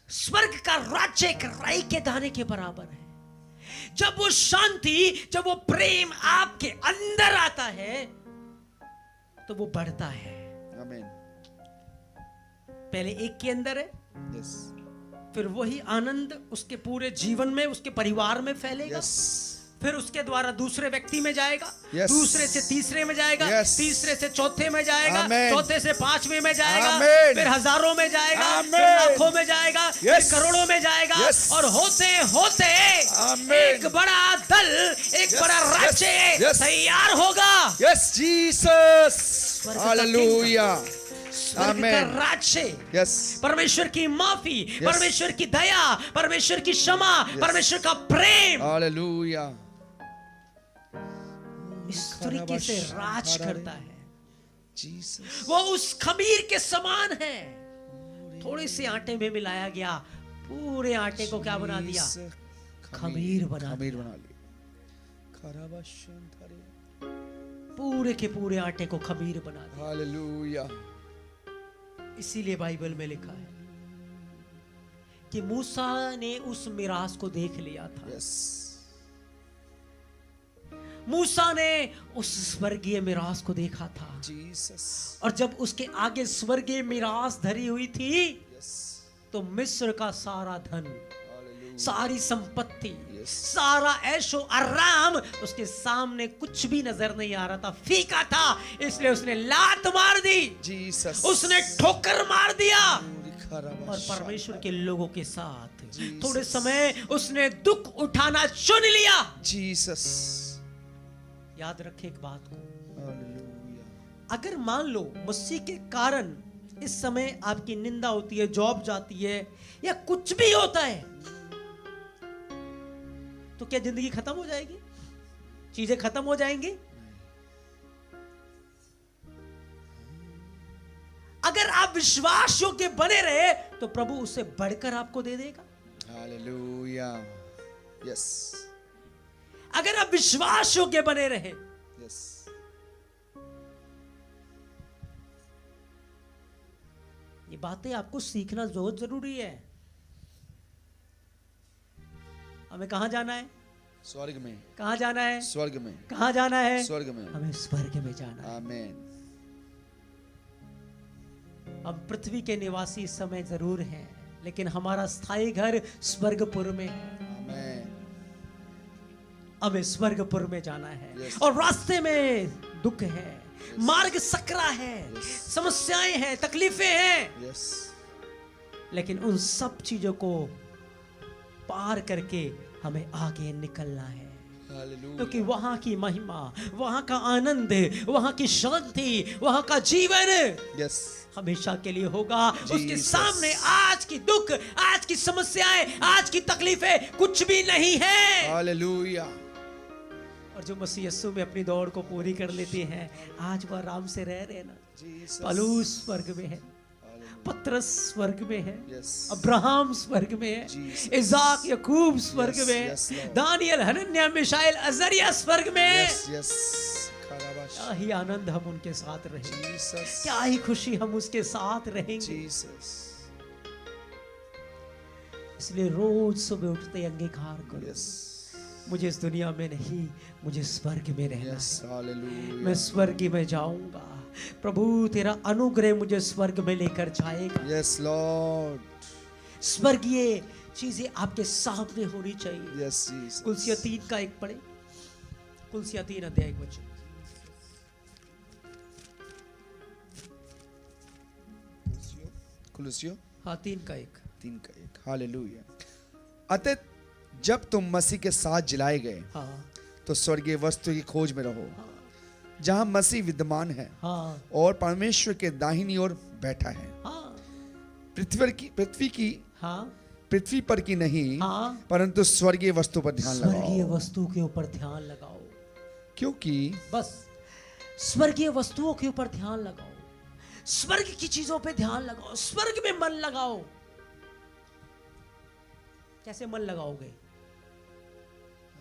A: स्वर्ग का राज्य एक राई के दाने के बराबर है। जब वो शांति, जब वो प्रेम आपके अंदर आता है तो वो बढ़ता है।
B: आमीन।
A: पहले एक के अंदर है,
B: yes.
A: फिर वही आनंद उसके पूरे जीवन में, उसके परिवार में फैलेगा, yes. फिर उसके द्वारा दूसरे व्यक्ति में जाएगा, yes. दूसरे से तीसरे में जाएगा, yes. तीसरे से चौथे में जाएगा, चौथे से पांचवें में जाएगा, फिर हजारों में जाएगा, फिर लाखों में जाएगा, yes. फिर करोड़ों में जाएगा, yes. और होते होते एक बड़ा दल, एक बड़ा राज्य तैयार होगा।
B: Yes Jesus, hallelujah.
A: स्वर्ग का राज्य,
B: yes.
A: परमेश्वर की माफी, yes. परमेश्वर की दया, परमेश्वर की क्षमा, yes. परमेश्वर का प्रेम,
B: हालेलुया,
A: इस तरीके से राज करता है।
B: जीसस।
A: वो उस खमीर के समान है, थोड़े से आटे में मिलाया गया, पूरे आटे को क्या बना दिया? खमीर बना लिया। पूरे के पूरे आटे को खमीर बना दिया।
B: हालेलुया।
A: इसीलिए बाइबल में लिखा है कि मूसा ने उस मिरास को देख लिया था।
B: yes.
A: मूसा ने उस स्वर्गीय मिरास को देखा था।
B: Jesus.
A: और जब उसके आगे स्वर्गीय मिरास धरी हुई थी,
B: yes. तो
A: मिस्र का सारा धन, सारी संपत्ति, सारा ऐशो आराम उसके सामने कुछ भी नजर नहीं आ रहा था, फीका था। इसलिए उसने लात मार दी,
B: जीसस।
A: उसने ठोकर मार दिया, और परमेश्वर के लोगों के साथ थोड़े समय उसने दुख उठाना चुन लिया।
B: जीसस।
A: याद रखे एक बात को, अगर मान लो मसीह के कारण इस समय आपकी निंदा होती है, जॉब जाती है, या कुछ भी होता है, तो क्या जिंदगी खत्म हो जाएगी? चीजें खत्म हो जाएंगी? अगर आप विश्वास योग्य बने रहे तो प्रभु उससे बढ़कर आपको दे देगा।
B: हालेलुया। यस।
A: अगर आप विश्वास योग्य बने रहे,
B: यस।
A: ये बातें आपको सीखना बहुत जरूरी है। हमें कहां जाना है?
B: स्वर्ग में।
A: कहां जाना है?
B: स्वर्ग में।
A: कहां जाना है?
B: स्वर्ग में।
A: हमें स्वर्ग में जाना है।
B: आमीन।
A: हम पृथ्वी के निवासी इस समय जरूर हैं, लेकिन हमारा स्थायी घर स्वर्गपुर में है।
B: आमीन।
A: हमें स्वर्गपुर में जाना है।
B: yes.
A: और रास्ते में दुख है,
B: yes.
A: मार्ग सकरा है,
B: yes.
A: समस्याएं हैं, तकलीफें हैं,
B: yes.
A: लेकिन उन सब चीजों को पार करके हमें आगे निकलना है। क्योंकि वहां की महिमा, वहां का आनंद, वहां की शांति, वहां का जीवन
B: yes.
A: हमेशा के लिए होगा। उसके सामने आज की दुख, आज की समस्याएं, आज की तकलीफें कुछ भी नहीं है।
B: हालेलुया।
A: और जो मसीह यीशु में अपनी दौड़ को पूरी कर लेते हैं, आज वह आराम से रह रहे ना। पौलुस स्वर्ग में है, पतरस स्वर्ग में है,
B: yes.
A: अब्राहम स्वर्ग में है, इसाक याकूब स्वर्ग
B: yes,
A: में है,
B: yes,
A: दानियल हनन्याह मिशाएल अजरिया स्वर्ग में है।
B: yes, yes.
A: क्या ही आनंद हम उनके साथ रहेंगे, क्या ही खुशी हम उसके साथ रहेंगे। इसलिए रोज सुबह उठते अंगीकार करो, yes. मुझे इस दुनिया में नहीं, मुझे स्वर्ग में रहना
B: yes,
A: है। मैं स्वर्ग में जाऊंगा, प्रभु तेरा अनुग्रह मुझे स्वर्ग में लेकर जाएगा।
B: Yes Lord.
A: स्वर्गीय चीजें आपके सामने होनी चाहिए।
B: Yes Jesus.
A: कुलसिया 3 का 1 पढ़े, कुलसिया 3 अध्याय 1 वचन।
B: कुलसिया
A: हाँ 3 का 1।
B: 3 का 1। हालेलुया। अतः जब तुम मसीह के साथ जिलाए गए,
A: हाँ, तो
B: स्वर्गीय वस्तु की खोज में रहो, हाँ, जहां मसीह विद्यमान है,
A: हाँ,
B: और परमेश्वर के दाहिनी ओर बैठा है।
A: हाँ,
B: पृथ्वी की पृथ्वी पर की नहीं, हाँ, परंतु स्वर्गीय वस्तु पर ध्यान लगाओ।
A: स्वर्गीय वस्तु के ऊपर ध्यान लगाओ,
B: क्योंकि
A: बस स्वर्गीय वस्तुओं के ऊपर ध्यान लगाओ, स्वर्ग की चीजों पे ध्यान लगाओ, स्वर्ग में मन लगाओ। कैसे मन लगाओगे,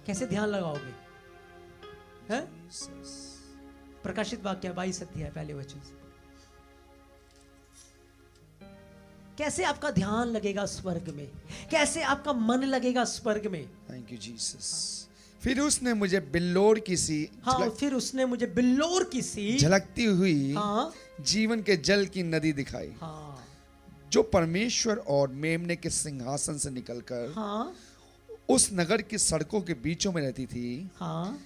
A: कैसे ध्यान लगाओगे? है? प्रकाशित वाक्य 22 अध्याय पहले वचन से। कैसे आपका ध्यान लगेगा स्वर्ग में, कैसे आपका मन लगेगा स्वर्ग में?
B: Thank you Jesus. फिर उसने मुझे बिल्लोर की सी,
A: हाँ, फिर उसने मुझे बिल्लोर की सी
B: झलकती हुई,
A: हाँ,
B: जीवन के जल की नदी दिखाई,
A: हाँ,
B: जो परमेश्वर और मेमने के सिंहासन से निकलकर, हाँ, उस नगर की सड़कों के बीचों में रहती थी, हाँ,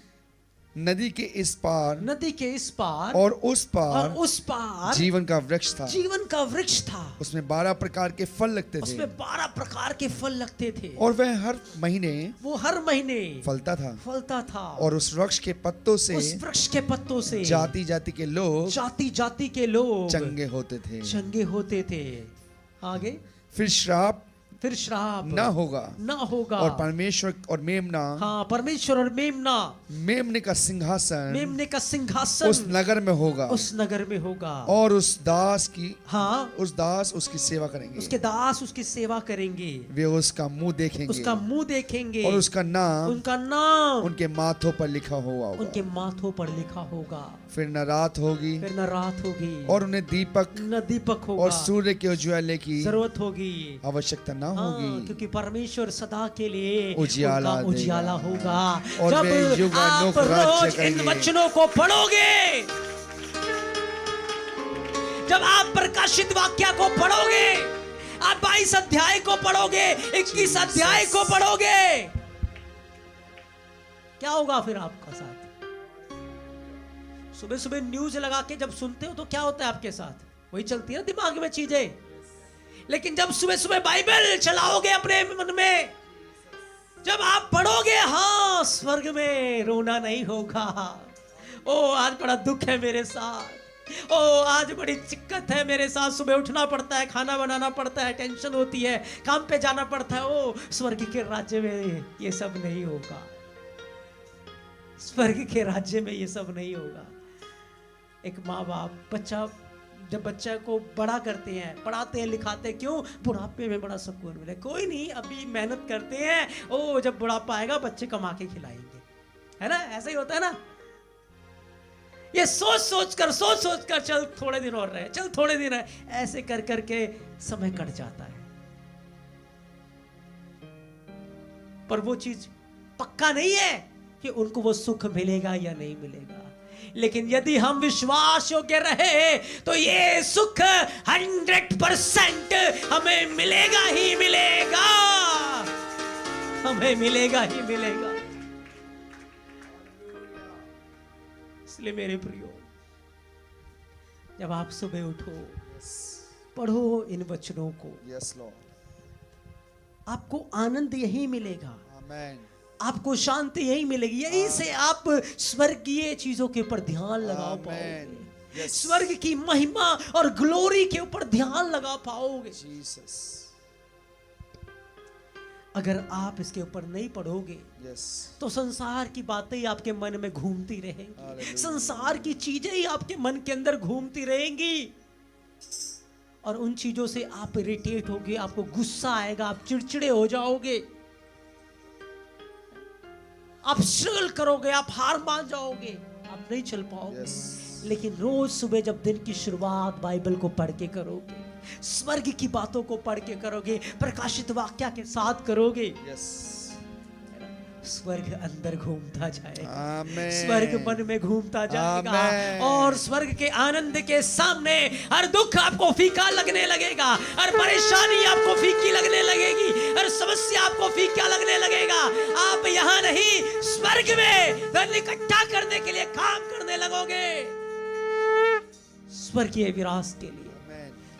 B: नदी के इस पार और उस पार जीवन का वृक्ष था,
A: जीवन का वृक्ष था।
B: उसमें 12 प्रकार के फल लगते थे,
A: उसमें 12 प्रकार के फल लगते थे,
B: और वह हर महीने फलता था, और उस वृक्ष के पत्तों से जाति जाति के लोग चंगे होते थे। आगे, फिर श्राप
A: ना होगा,
B: और परमेश्वर और मेमना,
A: हाँ, परमेश्वर और
B: मेमने का सिंहासन उस नगर में होगा, और उस दास उसकी सेवा करेंगे,
A: उसके दास उसकी सेवा करेंगे,
B: वे उसका मुंह देखेंगे, और उसका नाम उनके माथों पर लिखा होगा, फिर न रात होगी, और उन्हें दीपक होगा, और सूर्य के उजाले की
A: जरूरत होगी,
B: आवश्यकता ना होगी,
A: क्योंकि परमेश्वर सदा के लिए
B: उजियाला
A: होगा।
B: और
A: जब आप रोज इन वचनों को पढ़ोगे, जब आप प्रकाशित वाक्य को पढ़ोगे, आप 22 अध्याय को पढ़ोगे, 21 अध्याय को पढ़ोगे, क्या होगा फिर आपका साथ? सुबह सुबह न्यूज लगा के जब सुनते हो तो क्या होता है आपके साथ? वही चलती है दिमाग में चीजें। लेकिन जब सुबह सुबह बाइबल चलाओगे अपने मन में, जब आप पढ़ोगे, हाँ, स्वर्ग में रोना नहीं होगा। ओ आज बड़ा दुख है मेरे साथ, ओ आज बड़ी दिक्कत है मेरे साथ, सुबह उठना पड़ता है, खाना बनाना पड़ता है, टेंशन होती है, काम पे जाना पड़ता है। ओ स्वर्ग के राज्य में ये सब नहीं होगा, स्वर्ग के राज्य में ये सब नहीं होगा। एक माँ बाप जब बच्चा को बड़ा करते हैं, पढ़ाते हैं, लिखाते हैं, क्यों? बुढ़ापे में बड़ा सुकून मिले। कोई नहीं, अभी मेहनत करते हैं, ओ जब बुढ़ापा आएगा बच्चे कमा के खिलाएंगे, है ना? ऐसा ही होता है ना? ये सोच सोच कर चल थोड़े दिन और रहे, चल थोड़े दिन रहे, ऐसे कर करके समय कट जाता है। पर वो चीज पक्का नहीं है कि उनको वो सुख मिलेगा या नहीं मिलेगा। लेकिन यदि हम विश्वास योग्य रहे तो ये सुख 100% हमें मिलेगा ही मिलेगा, हमें मिलेगा ही मिलेगा। इसलिए मेरे प्रियो, जब आप सुबह उठो, पढ़ो इन वचनों को, आपको आनंद यही मिलेगा, आपको शांति यही मिलेगी। यही से आप स्वर्गीय चीजों के ऊपर ध्यान लगा पाओगे, स्वर्ग की महिमा और ग्लोरी के ऊपर ध्यान लगा पाओगे। अगर आप इसके ऊपर नहीं पढ़ोगे, तो संसार की बातें ही आपके मन में घूमती रहेंगी, संसार की चीजें ही आपके मन के अंदर घूमती रहेंगी, और उन चीजों से आप इरिटेट होगे, आपको गुस्सा आएगा, आप चिड़चिड़े हो जाओगे, आप स्ट्रगल करोगे, आप हार मान जाओगे, आप नहीं चल पाओगे। लेकिन रोज सुबह जब दिन की शुरुआत बाइबल को पढ़ के करोगे, स्वर्ग की बातों को पढ़ के करोगे, प्रकाशित वाक्य के साथ करोगे, स्वर्ग अंदर घूमता जाएगा, स्वर्ग मन में घूमता जाएगा, और स्वर्ग के आनंद के सामने हर दुख आपको फीका लगने लगेगा, हर परेशानी आपको फीकी लगने लगेगी, हर समस्या आपको फीका लगने लगेगा। आप यहाँ नहीं, स्वर्ग में धन इकट्ठा करने के लिए काम करने लगोगे, स्वर्गीय विरासत के लिए,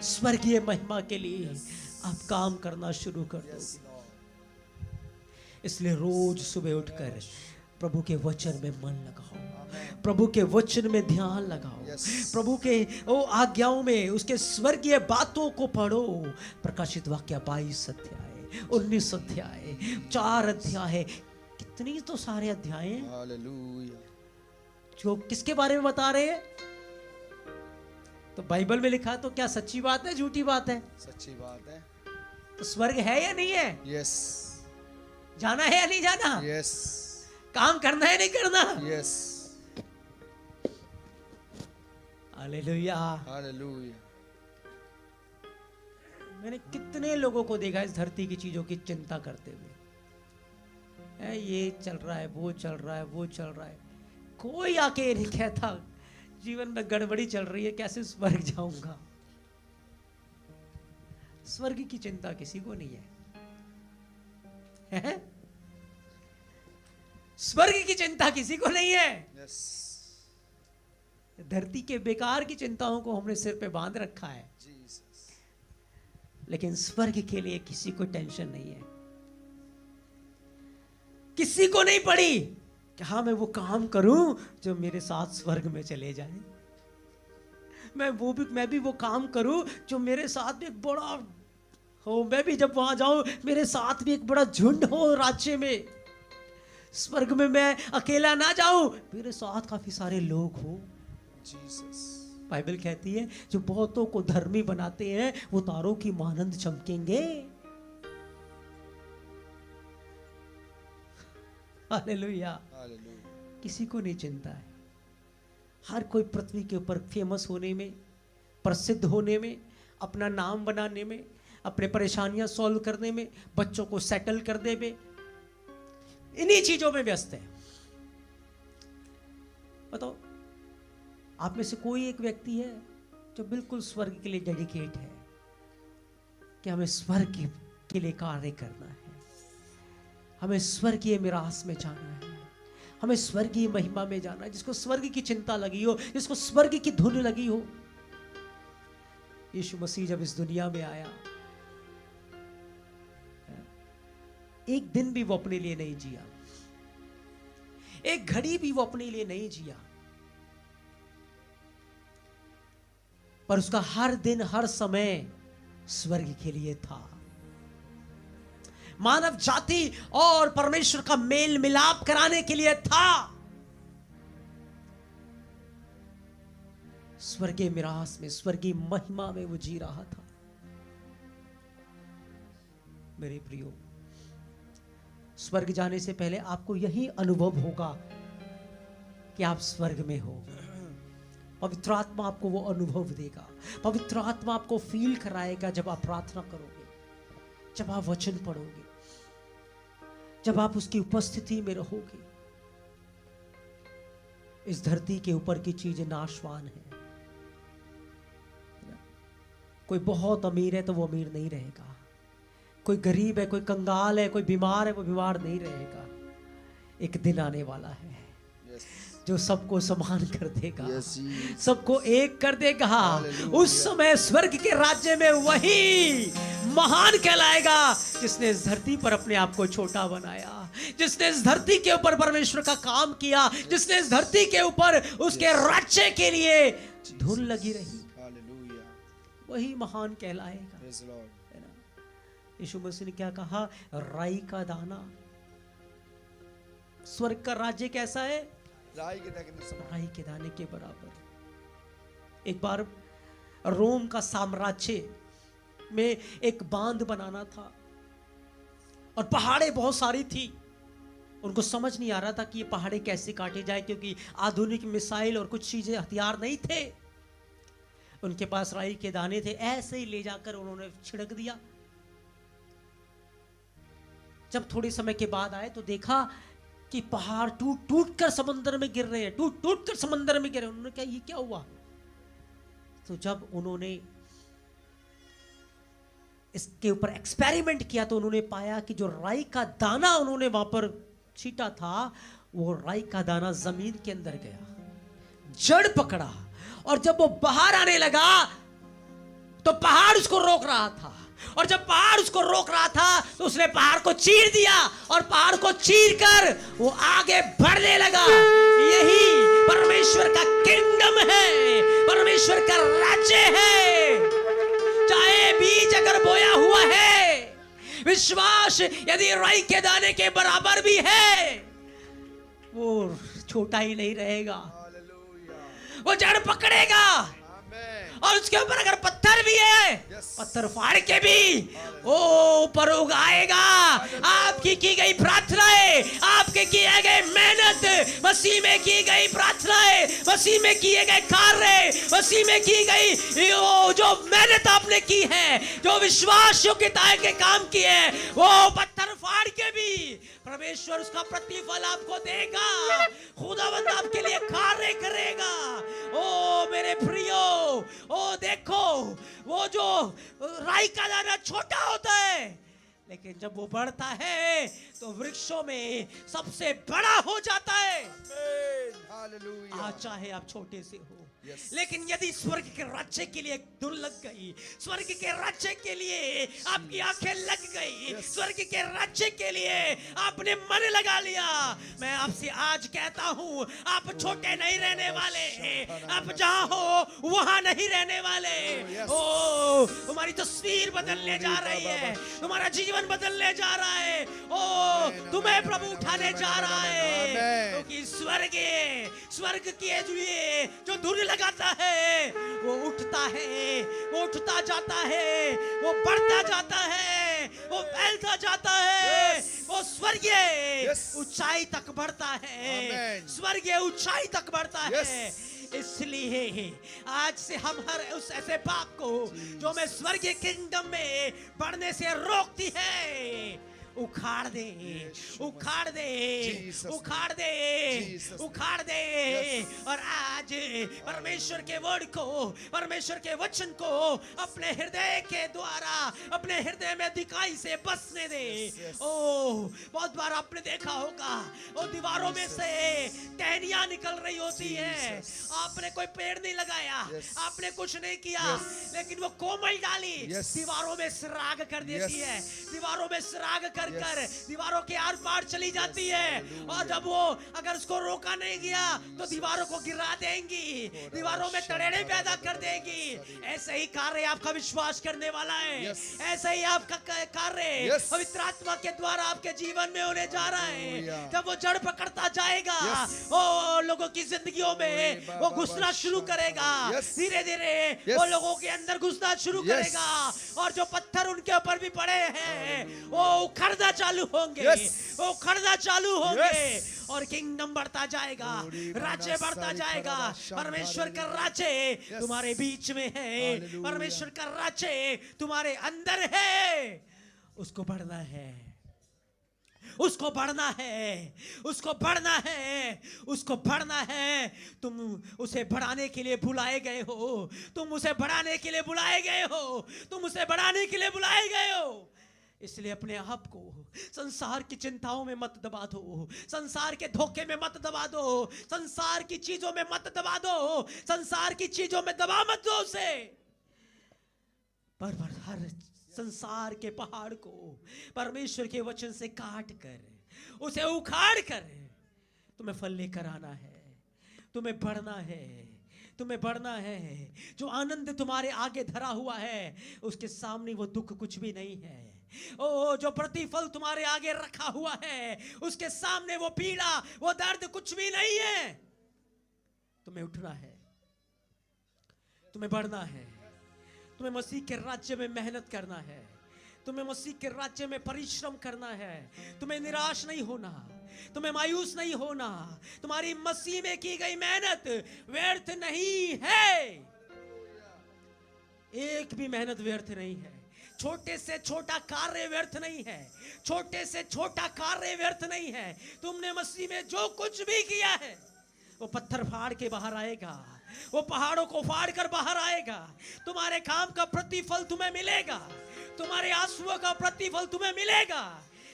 A: स्वर्गीय महिमा के लिए आप काम करना शुरू कर दोगे। इसलिए रोज सुबह उठकर प्रभु के वचन में मन लगाओ, प्रभु के वचन में ध्यान लगाओ, प्रभु के ओ आज्ञाओं में उसके स्वर्गीय बातों को पढ़ो। प्रकाशित वाक्य 22 अध्याय 19 अध्याय, 4 अध्याय, कितनी तो सारे अध्याय हैं।
B: हालेलुया।
A: जो किसके बारे में बता रहे हैं? तो बाइबल में लिखा है, तो क्या सच्ची बात है झूठी बात है?
B: सच्ची बात है।
A: तो स्वर्ग है या नहीं है?
B: यस।
A: जाना है या नहीं जाना?
B: यस।
A: काम करना है नहीं करना?
B: यस।
A: हालेलुया।
B: हालेलुया।
A: मैंने कितने लोगों को देखा इस धरती की चीजों की चिंता करते हुए, ये चल रहा है, वो चल रहा है, वो चल रहा है। कोई आके नहीं कहता जीवन में गड़बड़ी चल रही है, कैसे स्वर्ग जाऊंगा। स्वर्ग की चिंता किसी को नहीं है? स्वर्ग की चिंता किसी को नहीं है।
B: yes.
A: धरती के बेकार की चिंताओं को हमने सिर पे बांध रखा है।
B: Jesus.
A: लेकिन स्वर्ग के लिए किसी को टेंशन नहीं है, किसी को नहीं पड़ी कि हाँ मैं वो काम करूं जो मेरे साथ स्वर्ग में चले जाए, मैं भी वो काम करूं जो मेरे साथ भी एक बड़ा हो, मैं भी जब वहां जाऊं मेरे साथ भी एक बड़ा झुंड हो राज्य में, स्वर्ग में मैं अकेला ना जाऊं, मेरे साथ काफी सारे लोग हो।
B: जीसस।
A: बाइबल कहती है जो बहुतों को धर्मी बनाते हैं वो तारों की मानंद चमकेंगे। हालेलुया। किसी को नहीं चिंता है। हर कोई पृथ्वी के ऊपर फेमस होने में, प्रसिद्ध होने में, अपना नाम बनाने में, अपने परेशानियां सॉल्व करने में, बच्चों को सेटल करने में, इन्हीं चीजों में व्यस्त है। बताओ, आप में से कोई एक व्यक्ति है जो बिल्कुल स्वर्ग के लिए डेडिकेट है कि हमें स्वर्ग के लिए कार्य करना है, हमें स्वर्गीय मिरास में जाना है, हमें स्वर्गीय महिमा में जाना है, जिसको स्वर्ग की चिंता लगी हो, जिसको स्वर्ग की धुन लगी हो। यीशु मसीह जब इस दुनिया में आया, एक दिन भी वो अपने लिए नहीं जिया, एक घड़ी भी वो अपने लिए नहीं जिया, पर उसका हर दिन हर समय स्वर्ग के लिए था। मानव जाति और परमेश्वर का मेल मिलाप कराने के लिए था। स्वर्गीय मिरास में, स्वर्गीय महिमा में वो जी रहा था। मेरे प्रियो, स्वर्ग जाने से पहले आपको यही अनुभव होगा कि आप स्वर्ग में हो। पवित्र आत्मा आपको वो अनुभव देगा, पवित्र आत्मा आपको फील कराएगा जब आप प्रार्थना करोगे, जब आप वचन पढ़ोगे, जब आप उसकी उपस्थिति में रहोगे। इस धरती के ऊपर की चीजें नाशवान है। कोई बहुत अमीर है तो वो अमीर नहीं रहेगा, कोई गरीब है, कोई कंगाल है, कोई बीमार है, वो बीमार नहीं रहेगा। एक दिन आने वाला है जो सबको समान कर देगा, सबको एक कर देगा। उस समय स्वर्ग के राज्य में वही महान कहलाएगा जिसने इस धरती पर अपने आप को छोटा बनाया, जिसने इस धरती के ऊपर परमेश्वर का काम किया, जिसने इस धरती के ऊपर उसके राज्य के लिए धुन लगी रही, वही महान कहलाएगा। यीशु मसीह ने क्या कहा? राई का दाना। स्वर्ग का राज्य कैसा है? राई के दाने के बराबर। एक बार रोम का साम्राज्य में एक बांध बनाना था और पहाड़े बहुत सारी थी। उनको समझ नहीं आ रहा था कि ये पहाड़े कैसे काटे जाए, क्योंकि आधुनिक मिसाइल और कुछ चीजें, हथियार नहीं थे। उनके पास राई के दाने थे, ऐसे ही ले जाकर उन्होंने छिड़क दिया। जब थोड़े समय के बाद आए तो देखा कि पहाड़ टूट टूट कर समंदर में गिर रहे हैं, टूट टूट कर समंदर में गिर रहे हैं। उन्होंने कहा ये क्या हुआ? तो जब उन्होंने इसके ऊपर एक्सपेरिमेंट किया तो उन्होंने पाया कि जो राई का दाना उन्होंने वहां पर छीटा था, वो राई का दाना जमीन के अंदर गया, जड़ पकड़ा, और जब वो बाहर आने लगा तो पहाड़ उसको रोक रहा था। और जब पहाड़ उसको रोक रहा था तो उसने पहाड़ को चीर दिया, और पहाड़ को चीर कर वो आगे बढ़ने लगा। यही परमेश्वर का किंगडम है, परमेश्वर का राज्य है। चाहे बीज अगर बोया हुआ है, विश्वास यदि राई के दाने के बराबर भी है, वो छोटा ही नहीं रहेगा, वो जड़ पकड़ेगा। और उसके ऊपर अगर पत्थर भी है, पत्थर फाड़ के भी वो ऊपर उगाएगा। आपकी की गई प्रार्थनाएं, आपके किए गए मेहनत, मसीह में की गई प्रार्थनाएं, मसीह में किए गए कार्य, मसीह में की गई जो मेहनत आपने की है, जो विश्वास योग्यता के काम किए हैं, वो पत्थर फाड़ के भी परमेश्वर उसका प्रतिफल आपको देगा। खुदावंद आपके लिए कार्य करेगा। ओ मेरे प्रियो, ओ देखो, वो जो राई का दाना छोटा होता है, लेकिन जब वो बढ़ता है तो वृक्षों में सबसे बड़ा हो जाता है। आज चाहे आप छोटे से हो, लेकिन यदि स्वर्ग के राज्य के लिए धुन लग गई, स्वर्ग के राज्य के लिए आपकी आंखें लग गई, स्वर्ग के राज्य के लिए आपने मन लगा लिया, मैं आपसे आज कहता हूं, आप छोटे नहीं रहने वाले, आप जहां हो वहां नहीं रहने वाले। ओ तुम्हारी तस्वीर बदलने जा रही है, तुम्हारा जीवन बदलने जा रहा है। ओ तुम्हें प्रभु उठाने जा रहा है, क्योंकि स्वर्ग के लिए जो धुन लगाता है वो उठता है, वो उठता जाता है, वो बढ़ता जाता है, वो फैलता जाता है, वो स्वर्गीय ऊंचाई तक बढ़ता है, स्वर्गीय ऊंचाई तक बढ़ता है। इसलिए आज से हम हर उस ऐसे पाप को जो मैं स्वर्गीय किंगडम में बढ़ने से रोकती है, उखाड़ दे, उखाड़ दे, उखाड़ दे, उखाड़ दे। और आज परमेश्वर के वर्ड को, परमेश्वर के वचन को अपने हृदय के द्वारा अपने हृदय में दिखाई से बसने दे। ओ बहुत बार आपने देखा होगा, वो दीवारों में से टहनियां निकल रही होती है, आपने कोई पेड़ नहीं लगाया, आपने कुछ नहीं किया, लेकिन वो कोमल डाली दीवारों में सराग कर देती है, दीवारों में सराग कर दीवारों के आर पार चली जाती है। और जब वो अगर उसको रोका नहीं गया तो दीवारों को गिरा देंगी, दीवारों में तड़ेड़े पैदा कर देंगी। ऐसे ही कार्य आपका विश्वास करने वाला है, ऐसे ही आपका कार्य पवित्र आत्मा के द्वारा आपके जीवन में होने जा रहा है। जब वो जड़ पकड़ता जाएगा, वो लोगों की जिंदगियों में वो घुसना शुरू करेगा, धीरे धीरे वो लोगों के अंदर घुसना शुरू करेगा, और जो पत्थर उनके ऊपर भी पड़े हैं वो उखड़ना चालू होंगे, वो खड़ना चालू होंगे, और किंगडम बढ़ता जाएगा, राज्य बढ़ता जाएगा। परमेश्वर का राज्य तुम्हारे बीच में है, परमेश्वर का राज्य तुम्हारे अंदर है। उसको बढ़ना है, उसको बढ़ना है, उसको बढ़ना है, उसको बढ़ना है। तुम उसे बढ़ाने के लिए बुलाए गए हो, तुम उसे बढ़ाने के लिए बुलाए गए हो, तुम उसे बढ़ाने के लिए बुलाए गए हो। इसलिए अपने आप को संसार की चिंताओं में मत दबा दो, संसार के धोखे में मत दबा दो, संसार की चीजों में मत दबा दो, संसार की चीजों में दबा मत दो उसे। पर हर संसार के पहाड़ को परमेश्वर के वचन से काट कर, उसे उखाड़ कर तुम्हें फल लेकर आना है, तुम्हें बढ़ना है, तुम्हें बढ़ना है। जो आनंद तुम्हारे आगे धरा हुआ है उसके सामने वो दुख कुछ भी नहीं है। ओ जो प्रतिफल तुम्हारे आगे रखा हुआ है उसके सामने वो पीड़ा, वो दर्द कुछ भी नहीं है। तुम्हें उठना है, तुम्हें बढ़ना है, तुम्हें मसीह के राज्य में मेहनत करना है, तुम्हें मसीह के राज्य में परिश्रम करना है। तुम्हें निराश नहीं होना, तुम्हें मायूस नहीं होना। तुम्हारी मसीह में की गई मेहनत व्यर्थ नहीं है, एक भी मेहनत व्यर्थ नहीं है। छोटे से छोटा कार्य व्यर्थ नहीं है, छोटे से छोटा कार्य व्यर्थ नहीं है। तुमने मसीह में जो कुछ भी किया है वो पत्थर फाड़ के बाहर आएगा, वो पहाड़ों को फाड़ कर बाहर आएगा। तुम्हारे काम का प्रतिफल तुम्हें मिलेगा, तुम्हारे आंसुओं का प्रतिफल तुम्हें मिलेगा,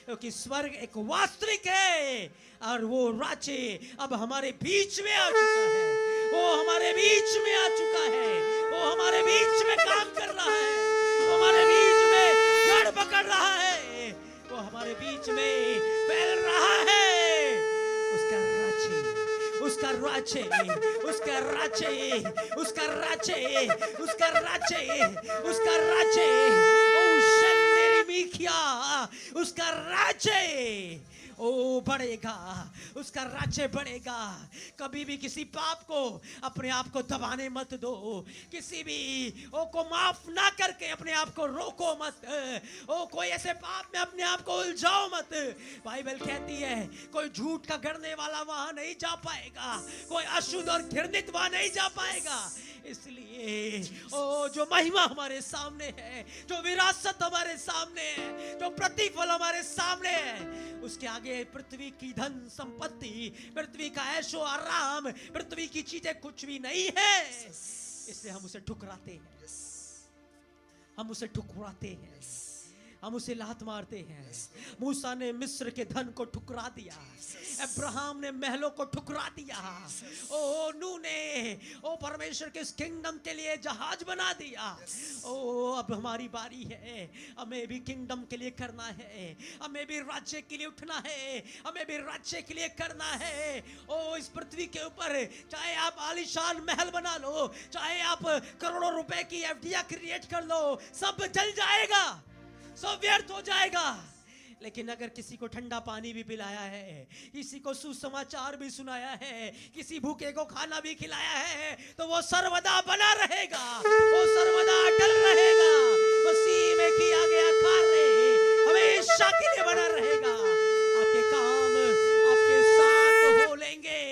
A: क्योंकि स्वर्ग एक वास्तविक है और वो राज्य अब हमारे बीच में आ चुका है, वो हमारे बीच में आ चुका है, वो हमारे बीच में काम कर रहा है, वो हमारे बीच में जड़ पकड़ रहा है, वो हमारे बीच में फैल रहा है। उसका राज्य, उसका राज्य, उसका राज्य, उसका राज्य, उसका राज्य, उसका राज्य किया, उसका राज्य ओ बढ़ेगा, उसका राज्य बढ़ेगा। कभी भी किसी पाप को अपने आप को दबाने मत दो, किसी भी ओ को माफ ना करके अपने आप को रोको मत, ओ कोई ऐसे पाप में अपने आप को उलझाओ मत। बाइबल कहती है कोई झूठ का गढ़ने वाला वहां नहीं जा पाएगा, कोई अशुद्ध और घृणित वहां नहीं जा पाएगा। इसलिए ओ जो महिमा हमारे सामने है, जो विरासत हमारे सामने है, जो प्रतिफल हमारे सामने है, उसके आगे पृथ्वी की धन संपत्ति, पृथ्वी का ऐशो आराम, पृथ्वी की चीजें कुछ भी नहीं है। इसलिए हम उसे ठुकराते हैं, हम उसे ठुकराते हैं, हम उसे लात मारते हैं। मूसा ने मिस्र के धन को ठुकरा दिया, अब्राहम ने महलों को ठुकरा दिया, ओ नूह ने ओ परमेश्वर के इस किंगडम के लिए जहाज बना दिया। ओ अब हमारी बारी है, हमें भी किंगडम के लिए करना है, हमें भी राज्य के लिए उठना है, हमें भी राज्य के लिए करना है। ओ इस पृथ्वी के ऊपर चाहे आप आलीशान महल बना लो, चाहे आप करोड़ों रुपए की एफडीआई क्रिएट कर लो, सब जल जाएगा, सब व्यर्थ हो जाएगा। लेकिन अगर किसी को ठंडा पानी भी पिलाया है, किसी को सुसमाचार भी सुनाया है, किसी भूखे को खाना भी खिलाया है, तो वो सर्वदा बना रहेगा, वो सर्वदा अटल रहेगा। मसीह में किया गया कार्य हमेशा के लिए बना रहेगा। आपके काम आपके साथ हो लेंगे।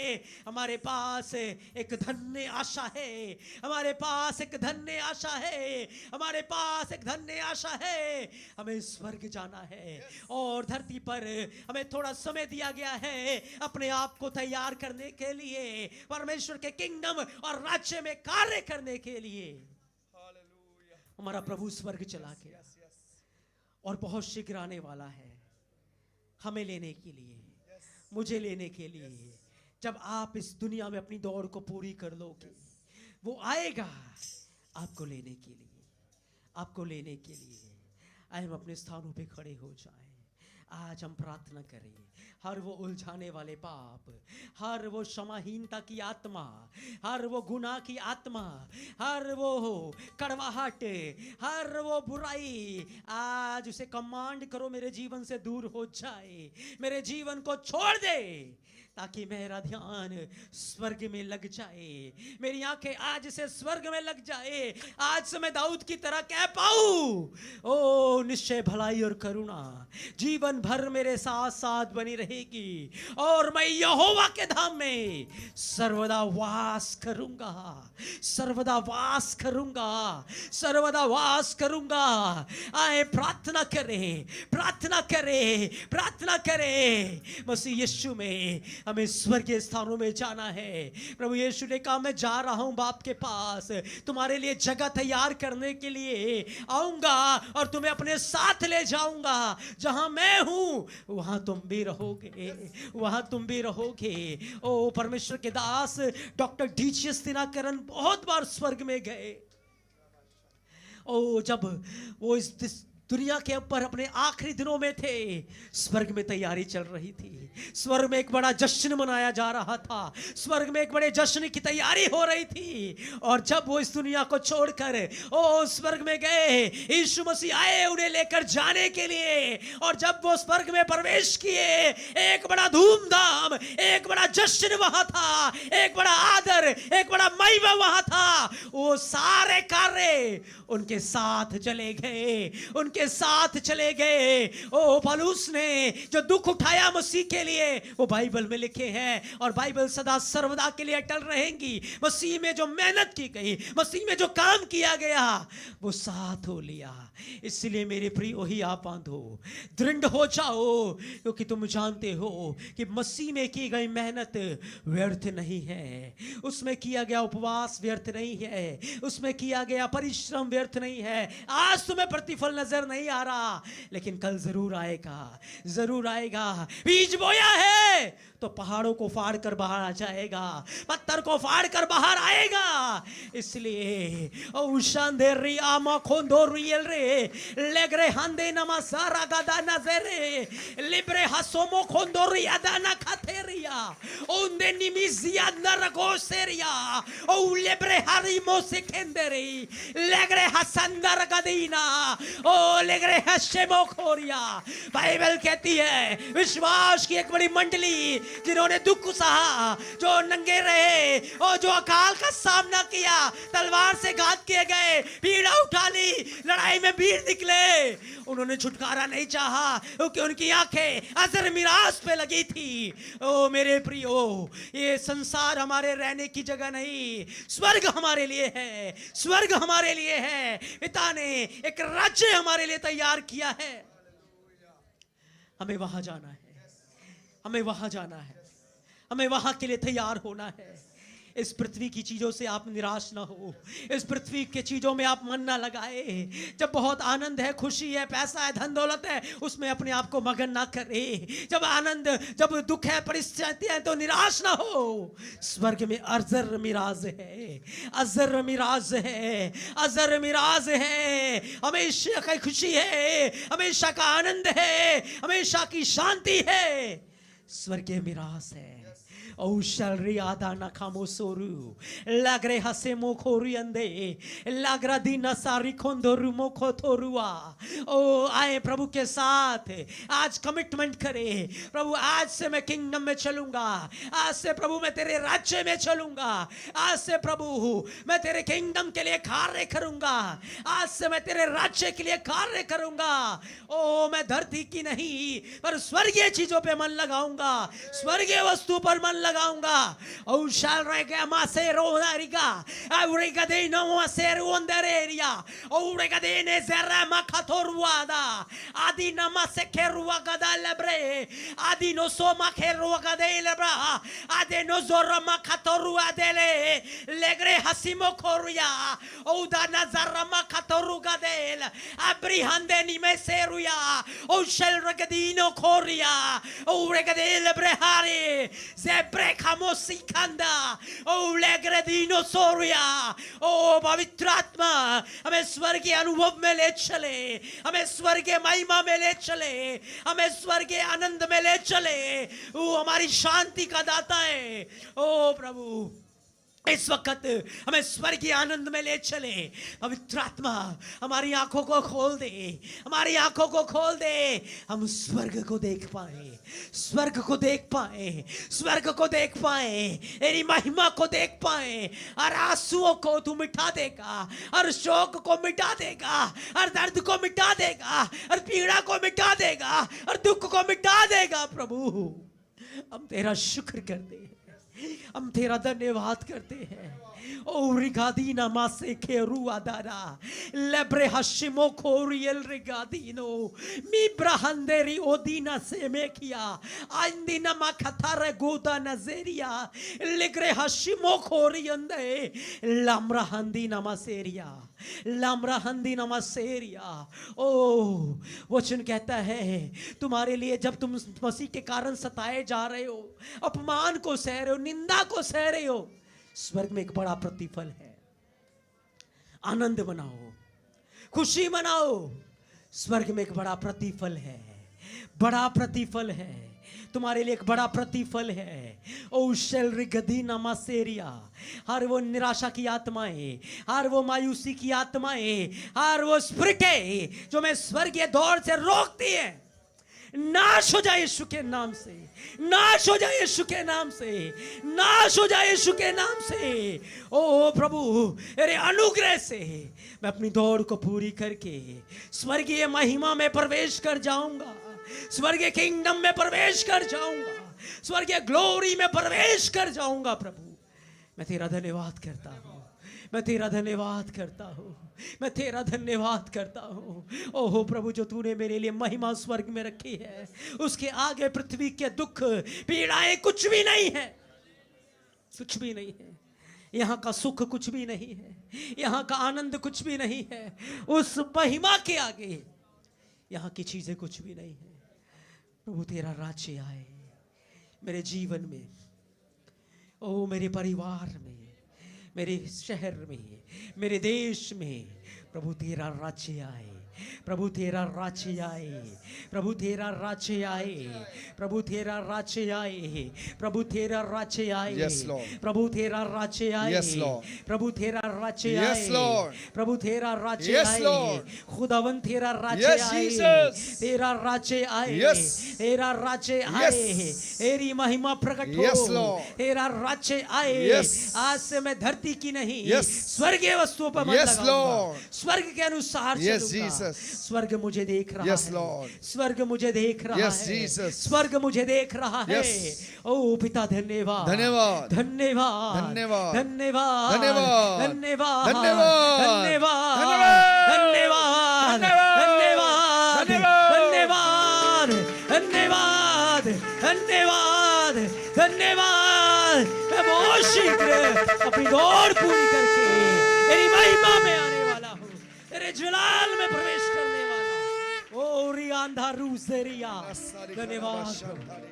A: हमारे पास एक धन्य आशा है, हमारे पास एक धन्य आशा है, हमारे पास एक धन्य आशा है। हमें स्वर्ग जाना है और धरती पर हमें थोड़ा समय दिया गया है अपने आप को तैयार करने के लिए, परमेश्वर के किंगडम और राज्य में कार्य करने के लिए। हमारा प्रभु स्वर्ग चला गया और बहुत शीघ्र आने वाला है हमें लेने के लिए, मुझे लेने के लिए। जब आप इस दुनिया में अपनी दौड़ को पूरी कर लोगे, वो आएगा आपको लेने के लिए, आपको लेने के लिए। आइए हम अपने स्थानों पे खड़े हो जाएं। आज हम प्रार्थना करें, हर वो उलझाने वाले पाप, हर वो क्षमाहीनता की आत्मा, हर वो गुनाह की आत्मा, हर वो कड़वाहट, हर वो बुराई, आज उसे कमांड करो मेरे जीवन से दूर हो जाए, मेरे जीवन को छोड़ दे, ताकि मेरा ध्यान स्वर्ग में लग जाए, मेरी आंखें आज से स्वर्ग में लग जाए। आज से मैं दाऊद की तरह कह पाऊं, ओ निश्चय भलाई और करुणा जीवन भर मेरे साथ साथ बनी रहेगी, और मैं यहोवा के धाम में सर्वदा वास करूंगा, सर्वदा वास करूंगा, सर्वदा वास करूंगा। आए प्रार्थना करें, प्रार्थना करें, प्रार्थना करें। मसीह यीशु में हमें स्वर्गीय स्थानों में जाना है। प्रभु यीशु ने कहा मैं जा रहा हूं बाप के पास, तुम्हारे लिए जगह तैयार करने के लिए आऊंगा और तुम्हें अपने साथ ले जाऊंगा। जहां मैं हूं वहां तुम भी रहोगे, वहां तुम भी रहोगे। ओ परमेश्वर के दास डॉक्टर डीजीएस दिनाकरण बहुत बार स्वर्ग में गए। ओ जब वो इस दुनिया के ऊपर अपने आखिरी दिनों में थे, स्वर्ग में तैयारी चल रही थी, स्वर्ग में एक बड़ा जश्न मनाया जा रहा था, स्वर्ग में एक बड़े जश्न की तैयारी हो रही थी। और जब वो इस दुनिया को छोड़कर ओ स्वर्ग में गए, यीशु मसीह आए उन्हें लेकर जाने के लिए, और जब वो स्वर्ग में प्रवेश किए, एक बड़ा धूमधाम, एक बड़ा जश्न वहां था, एक बड़ा आदर, एक बड़ा महिमा वहां था। वो सारे कार्य उनके साथ चले गए, उनके साथ चले गए। ओ पौलुस ने जो दुख उठाया मसीह के लिए, वो बाइबल में लिखे हैं, और बाइबल सदा सर्वदा के लिए अटल रहेंगी। मसीह में जो मेहनत की गई, मसीह में जो काम किया गया, वो साथ हो लिया। इसलिए मेरे प्रियो ही आप बांधो, दृढ़ हो जाओ, क्योंकि तुम जानते हो कि मसीह में की गई मेहनत व्यर्थ नहीं है, उसमें किया गया उपवास व्यर्थ नहीं है, उसमें किया गया परिश्रम व्यर्थ नहीं है। आज तुम्हें प्रतिफल नजर नहीं आ रहा, लेकिन कल जरूर आएगा, जरूर आएगा। बीज बोया है तो पहाड़ों को फाड़ कर बाहर आ जाएगा, पत्थर को फाड़ कर बाहर आएगा। इसलिए उशांदे रिया मखोंदो रियल रे लेग्रे हंदे नमसारा गदा नजरे Libre hasomo kondoria dana kateria. Onde nimizia naragoseria. O lebre harimo sekenderi. Legre hasandar gadina. O legre hashemo खोरिया। बाइबल कहती है विश्वास की एक बड़ी मंडली जिन्होंने दुख सहा, जो नंगे रहे और जो अकाल का सामना किया, तलवार से घात किए गए, पीड़ा उठा ली, लड़ाई में वीर निकले, उन्होंने छुटकारा नहीं चाहा क्योंकि उनकी आंखें अजर मिराज पे लगी थी। ओ मेरे प्रियो, ये संसार हमारे रहने की जगह नहीं, स्वर्ग हमारे लिए है, स्वर्ग हमारे लिए है। पिता ने एक राज्य हमारे लिए तैयार किया है, हमें वहां जाना है, हमें वहां जाना है, हमें वहां के लिए तैयार होना है। इस पृथ्वी की चीजों से आप निराश ना हो, इस पृथ्वी के चीजों में आप मन ना लगाए। जब बहुत आनंद है, खुशी है, पैसा है, धन दौलत है, उसमें अपने आप को मगन ना करे। जब आनंद, जब दुख है, परिस्थितियां हैं, तो निराश ना हो। स्वर्ग में अजर मिराज है, अजर मिराज है, अजर मिराज है। हमेशा की खुशी है, हमेशा का आनंद है, हमेशा की शांति है, स्वर्गीय मिराज है। O shalri adana kamosoru lagre hasemo khoriande lagra dina sari kondoru mokotorua। ओ आए प्रभु के साथ आज कमिटमेंट करे, प्रभु आज से मैं किंगडम में चलूंगा, आज से प्रभु मैं तेरे राज्य में चलूंगा, आज से प्रभु मैं तेरे किंगडम के लिए कार्य करूंगा, आज से मैं तेरे राज्य के लिए कार्य करूंगा। ओ मैं धरती की नहीं पर स्वर्गीय चीजों पे मन लगाऊंगा, स्वर्गीय वस्तु पर मन लगाऊंगा। ओ शाल रेगा मासेरो नारिगा औरेगा दे नो मासेरो अंदरेरिया औरेगा दे ने जरा माखतोरुआदा आदि नमा से केरुआ गदा लेब्रे आदि नो सो माखेरुआ गदे लेब्रा आदि नो जोरा माखतोरुआ देले लेग्रे हसीमो खोरुया ओ दा नजरा माखतोरु गदेल अब्री हंदे निमे सेरुया ओ शल रगदीनो खोरिया ओ रेगदे लेब्रे हारी जेब्रे खामोसी खंदा ओ लेग्रेदीनो सोरिया। ओ पवित्र आत्मा हमें स्वर्गीय अनुभव में ले चले, हमें स्वर्गीय महिमा में ले चले, हमें स्वर्गीय आनंद में ले चले। वो हमारी शांति का दाता है। ओ प्रभु इस वक्त हमें स्वर्गीय आनंद में ले चले। पवित्र आत्मा हमारी आंखों को खोल दे, हमारी आंखों को खोल दे, हम स्वर्ग को देख पाए, स्वर्ग को देख पाए, स्वर्ग को देख पाए, तेरी महिमा को देख पाए। हर आंसुओं को तू मिटा देगा, हर शोक को मिटा देगा, हर दर्द को मिटा देगा, हर पीड़ा को मिटा देगा, हर दुख को मिटा देगा। प्रभु हम तेरा शुक्र करते हैं, हम तेरा धन्यवाद करते हैं। ओ रिगादीना मासे खेरुआ दारा लेब्रे हशिमो खोरियल रिगादीनो मी ब्रहंदेरी ओदीना से मेकिया आंदीना माखतारे गोदा नजेरिया लेग्रे हशिमो खोरियंदे लामरा हंदीना मासेरिया, लामरा हंदीना मासेरिया। ओ वचन कहता है तुम्हारे लिए जब तुम मसीह के कारण सताए जा रहे हो, अपमान को सह रहे हो, निंदा को सह रहे हो, स्वर्ग में एक बड़ा प्रतिफल है। आनंद मनाओ, खुशी मनाओ, स्वर्ग में एक बड़ा प्रतिफल है, बड़ा प्रतिफल है, तुम्हारे लिए एक बड़ा प्रतिफल है। ओ शेलरी गदी नमासेरिया, हर वो निराशा की आत्माएं, हर वो मायूसी की आत्माएं, हर वो स्पिरिटें जो मैं स्वर्गीय दौर से रोकती है, नाश हो जाए यीशु के नाम से, नाश हो जाए यीशु के नाम से, नाश हो जाए यीशु के नाम से। ओ प्रभु तेरे अनुग्रह से मैं अपनी दौड़ को पूरी करके स्वर्गीय महिमा में प्रवेश कर जाऊंगा, स्वर्गीय किंगडम में प्रवेश कर जाऊंगा, स्वर्गीय ग्लोरी में प्रवेश कर जाऊंगा। प्रभु मैं तेरा धन्यवाद करता हूँ, मैं तेरा धन्यवाद करता हूँ, मैं तेरा धन्यवाद करता हूँ। ओहो प्रभु जो तूने मेरे लिए महिमा स्वर्ग में रखी है, उसके आगे पृथ्वी के दुख पीड़ाएं कुछ भी नहीं है, कुछ भी नहीं है। यहाँ का सुख कुछ भी नहीं है, यहाँ का आनंद कुछ भी नहीं है, उस महिमा के आगे यहाँ की चीजें कुछ भी नहीं है। प्रभु तेरा राज्य आए मेरे जीवन में, ओ मेरे परिवार में, मेरे शहर में, मेरे देश में। प्रभु तेरा राज्य आए, प्रभु तेरा राज्य आए, प्रभु तेरा राज्य आए, प्रभु तेरा राज्य आए, प्रभु तेरा राज्य आए,
B: Yes, Lord.
A: प्रभु तेरा राज्य आए,
B: Yes, Lord.
A: प्रभु तेरा राज्य
B: Yes,
A: आए,
B: Lord.
A: प्रभु तेरा राज्य
B: Yes,
A: आए,
B: Lord.
A: खुदावन तेरा राज्य
B: Yes,
A: आए,
B: Jesus.
A: तेरा राज्य आए,
B: Yes.
A: तेरा राज्य आए, तेरी महिमा प्रकट हो,
B: Yes, Lord.
A: तेरा राज्य आए।
B: Yes.
A: आज से मैं धरती की नहीं,
B: Yes.
A: स्वर्गीय वस्तुओं पर मन
B: Yes,
A: लगाऊंगा,
B: Lord.
A: स्वर्ग के अनुसार
B: Yes,
A: चलूंगा।
B: Jesus.
A: स्वर्ग मुझे देख रहा
B: Yes,
A: है,
B: Lord.
A: स्वर्ग मुझे देख रहा
B: Yes,
A: है,
B: Jesus.
A: स्वर्ग मुझे देख रहा है।
B: Yes.
A: ओ पिता धन्यवाद,
B: धन्यवाद,
A: धन्यवाद,
B: धन्यवाद,
A: धन्यवाद,
B: धन्यवाद,
A: धन्यवाद,
B: धन्यवाद,
A: धन्यवाद,
B: धन्यवाद,
A: धन्यवाद,
B: धन्यवाद,
A: धन्यवाद, धन्यवाद, धन्यवाद, धन्यवाद। मैं बहुत शीघ्र अपनी दौड़ पूरी करके तेरी महिमा में आने वाला हूँ, तेरे जलाल में प्रवेश करने वाला हूँ। ओ रियांधा रूसेरिया, धन्यवाद प्रभु,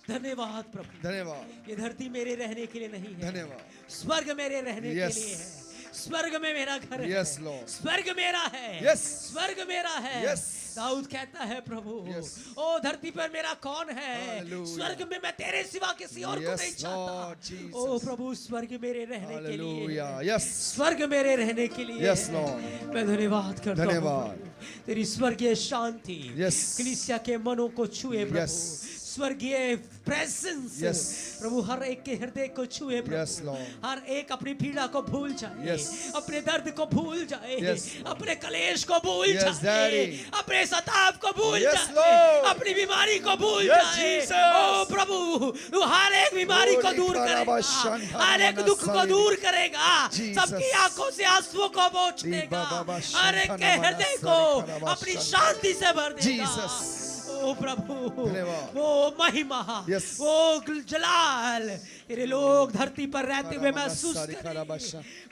A: धन्यवाद प्रभु।
B: धन्यवाद।
A: ये धरती मेरे रहने के लिए नहीं है,
B: धन्यवाद।
A: स्वर्ग मेरे रहने
B: Yes.
A: के लिए है। स्वर्ग में मेरा घर
B: Yes,
A: है,
B: Lord.
A: स्वर्ग मेरा है,
B: Yes.
A: स्वर्ग मेरा है।
B: Yes.
A: दाऊद कहता है प्रभु,
B: Yes.
A: ओ धरती पर मेरा कौन है,
B: Hallelujah.
A: स्वर्ग में मैं तेरे सिवा किसी और को
B: Yes,
A: नहीं चाहता।
B: Lord Jesus.
A: ओ प्रभु, स्वर्ग मेरे रहने के लिए
B: Hallelujah.
A: है।
B: Yes.
A: स्वर्ग मेरे रहने के लिए
B: Yes,
A: है।
B: Lord.
A: मैं धन्यवाद करता हूँ
B: धन्यवाद।
A: प्रभु। तेरी स्वर्गीय शांति
B: Yes.
A: कलीसिया के मनों को छुए प्रभु।
B: Yes.
A: स्वर्गीय प्रेजेंस
B: Yes.
A: प्रभु हर एक के हृदय को छुए प्रभु।
B: Yes, Lord.
A: हर एक अपनी पीड़ा को भूल जाए,
B: Yes.
A: अपने दर्द को भूल जाए,
B: Yes.
A: अपने कलेश को भूल
B: Yes,
A: जाए,
B: Daddy.
A: अपने सताव को भूल
B: Yes,
A: जाए,
B: Lord.
A: अपनी बीमारी को भूल
B: Yes,
A: जाए।
B: Jesus.
A: ओ प्रभु, तू हर एक बीमारी को दूर करेगा, हर एक दुख को दूर करेगा,
B: Jesus.
A: सबकी आंखों से आंसुओं को पोंछ देगा, हर एक के हृदय को अपनी शांति से भर देगा।
B: Jesus.
A: ओ प्रभु,
B: धन्यवाद।
A: वो महिमा,
B: Yes.
A: वो जलाल तेरे लोग धरती पर रहते हुए महसूस
B: Thank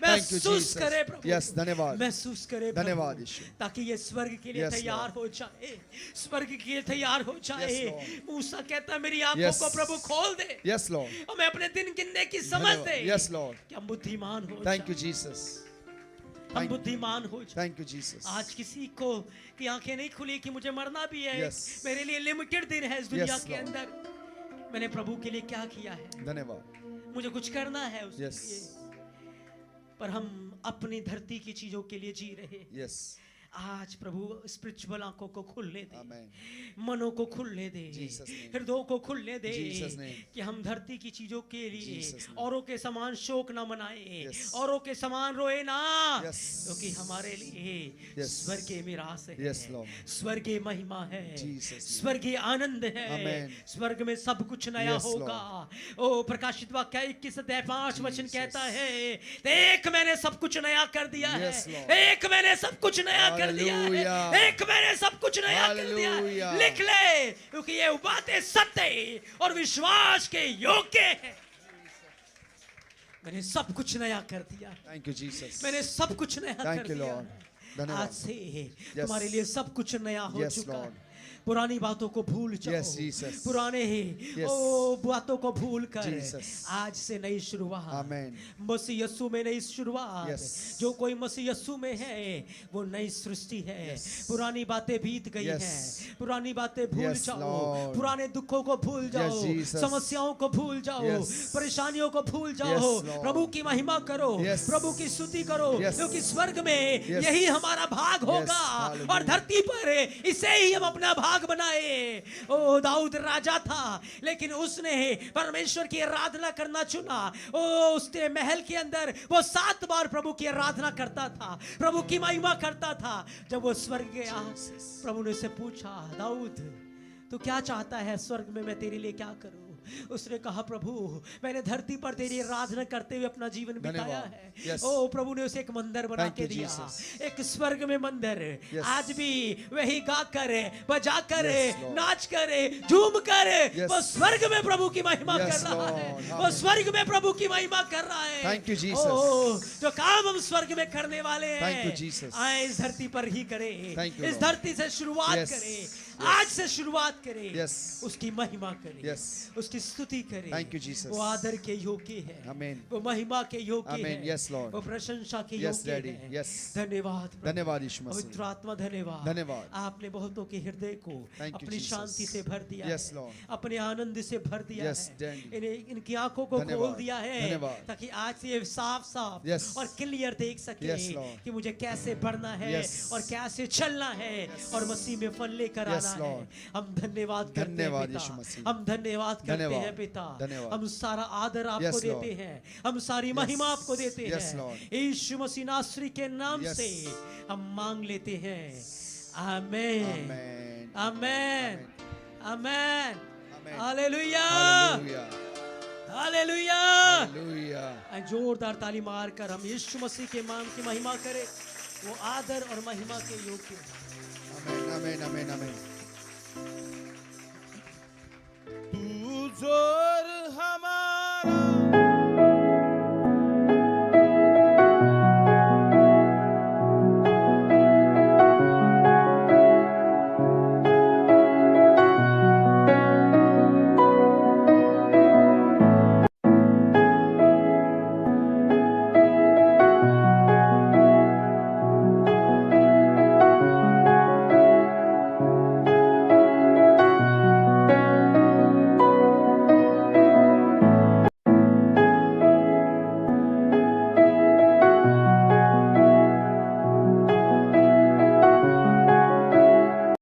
A: महसूस
B: you,
A: करे
B: Jesus.
A: प्रभु।
B: Yes, धन्यवाद।
A: महसूस करे प्रभु।
B: धन्यवाद यीशु।
A: ताकि ये स्वर्ग के लिए
B: Yes,
A: तैयार हो जाए, स्वर्ग के लिए तैयार हो जाए।
B: Yes, Lord.
A: मूसा कहता मेरी आंखों
B: Yes.
A: को प्रभु खोल दे,
B: Yes, Lord.
A: और मैं अपने दिन गिनने की समझ दे,
B: Yes, Lord.
A: कि हम बुद्धिमान हो
B: Thank you,
A: जाए,
B: Jesus.
A: हम बुद्धिमान हो जाए।
B: Thank you, Jesus.
A: आज किसी को की आंखें नहीं खुली कि मुझे मरना भी है,
B: Yes.
A: मेरे लिए लिमिटेड दिन है इस दुनिया
B: Yes,
A: के
B: Lord.
A: अंदर, मैंने प्रभु के लिए क्या किया है,
B: धन्यवाद।
A: मुझे कुछ करना है उसके
B: Yes.
A: लिए। पर हम अपनी धरती की चीजों के लिए जी रहे।
B: Yes.
A: आज प्रभु स्पिरिचुअल आंखों को खुलने दे,
B: Amen.
A: मनों को खुलने दे,
B: Jesus name.
A: हृदयों को खुलने दे,
B: Jesus name.
A: कि हम धरती की चीजों के लिए
B: Jesus name.
A: औरों के समान शोक ना मनाए,
B: Yes.
A: औरों के समान रोए ना,
B: Yes.
A: क्योंकि हमारे लिए
B: Yes.
A: स्वर्गीय मिरास है,
B: Yes, Lord.
A: स्वर्गीय महिमा है,
B: Jesus name.
A: स्वर्गीय आनंद है,
B: Amen.
A: स्वर्ग में सब कुछ नया
B: Yes,
A: होगा। ओ प्रकाशित वाक्य 21:5 वचन कहता है, देख मैंने सब कुछ नया कर दिया
B: Yes,
A: है,
B: Lord.
A: एक मैंने सब कुछ नया कर दिया है,
B: Hallelujah.
A: एक मैंने सब कुछ नया कर दिया है।
B: Hallelujah.
A: लिख ले, क्योंकि ये बातें सत्य और विश्वास के योग्य है। मैंने सब कुछ नया कर दिया,
B: Thank you, Jesus.
A: मैंने सब कुछ नया
B: Thank
A: कर
B: you,
A: दिया
B: Lord.
A: है।
B: धन्यवाद।
A: आज से
B: Yes.
A: तुम्हारे लिए सब कुछ नया हो
B: Yes,
A: चुका
B: Lord.
A: है। पुरानी बातों को भूल जाओ,
B: Yes, Jesus.
A: पुराने ही
B: Yes.
A: ओ बातों को भूल कर
B: Jesus.
A: आज से नई शुरुआत,
B: Amen.
A: मसीह यस्सु में नई शुरुआत।
B: Yes.
A: जो कोई मसीह यस्सु में है वो नई सृष्टि है।
B: Yes.
A: पुरानी बातें बीत गई
B: Yes.
A: हैं, पुरानी बातें भूल
B: Yes,
A: जाओ,
B: Lord.
A: पुराने दुखों को भूल जाओ,
B: Jesus.
A: समस्याओं को भूल जाओ,
B: Yes.
A: परेशानियों को भूल जाओ,
B: Yes, Lord.
A: प्रभु की महिमा करो,
B: Yes.
A: प्रभु की स्तुति करो,
B: Yes.
A: क्योंकि स्वर्ग में
B: Yes.
A: यही हमारा भाग होगा,
B: Hallelujah.
A: और धरती पर इसे ही हम अपना भाग बनाए। ओ दाऊद राजा था, लेकिन उसने परमेश्वर की आराधना करना चुना। ओ उसके महल के अंदर वो 7 बार प्रभु की आराधना करता था, प्रभु की महिमा करता था। जब वो स्वर्ग गया, प्रभु ने उसे पूछा, दाऊद तू क्या चाहता है, स्वर्ग में मैं तेरे लिए क्या करूं? उसने कहा, प्रभु मैंने धरती पर तेरी आराधना करते हुए अपना जीवन बिताया है।
B: Yes.
A: ओ प्रभु ने उसे एक मंदिर बना
B: Thank
A: के
B: you,
A: दिया,
B: Jesus.
A: एक स्वर्ग में मंदिर।
B: Yes.
A: आज भी वही गा कर, बजा कर,
B: Yes, Lord.
A: नाच कर, झूम कर,
B: Yes.
A: वो स्वर्ग में प्रभु की महिमा
B: Yes,
A: कर रहा है,
B: Lord.
A: वो स्वर्ग में प्रभु की महिमा कर रहा है।
B: Thank you, Jesus.
A: ओ, जो काम हम स्वर्ग में करने वाले हैं,
B: Thank you, Jesus.
A: आए इस धरती पर ही करें,
B: Thank you,
A: इस
B: Lord.
A: धरती से शुरुआत
B: Yes.
A: करें। आज से शुरुआत करें, उसकी महिमा करें, उसकी स्तुति करें।
B: Thank you Jesus.
A: वो आदर के योग्य है,
B: आमीन।
A: वो महिमा के योग्य है,
B: यस लॉर्ड।
A: वो प्रशंसा के योग्य है।
B: यस,
A: धन्यवाद,
B: धन्यवाद यीशु मसीह।
A: पवित्र आत्मा धन्यवाद,
B: धन्यवाद।
A: आपने बहुतों के हृदय को अपनी शांति से भर दिया
B: है,
A: अपने आनंद से भर दिया है, इनकी आंखों को खोल दिया है, ताकि आज से ये साफ साफ और क्लियर देख सके कि मुझे कैसे बढ़ना है और कैसे चलना है और मसीह में फल लेकर आना है। हम धन्यवाद करते हैं पिता, हम धन्यवाद करते हैं पिता, हम सारा आदर आपको देते हैं, हम सारी महिमा आपको देते हैं। यीशु मसीह नासरी के नाम से हम मांग लेते हैं। आमीन, आमीन, आमीन, हालेलुया, हालेलुया। जोरदार ताली मारकर हम यीशु मसीह के नाम की महिमा करें। वो आदर और महिमा के योग्य।
B: आमीन, आमीन, आमीन, आमीन।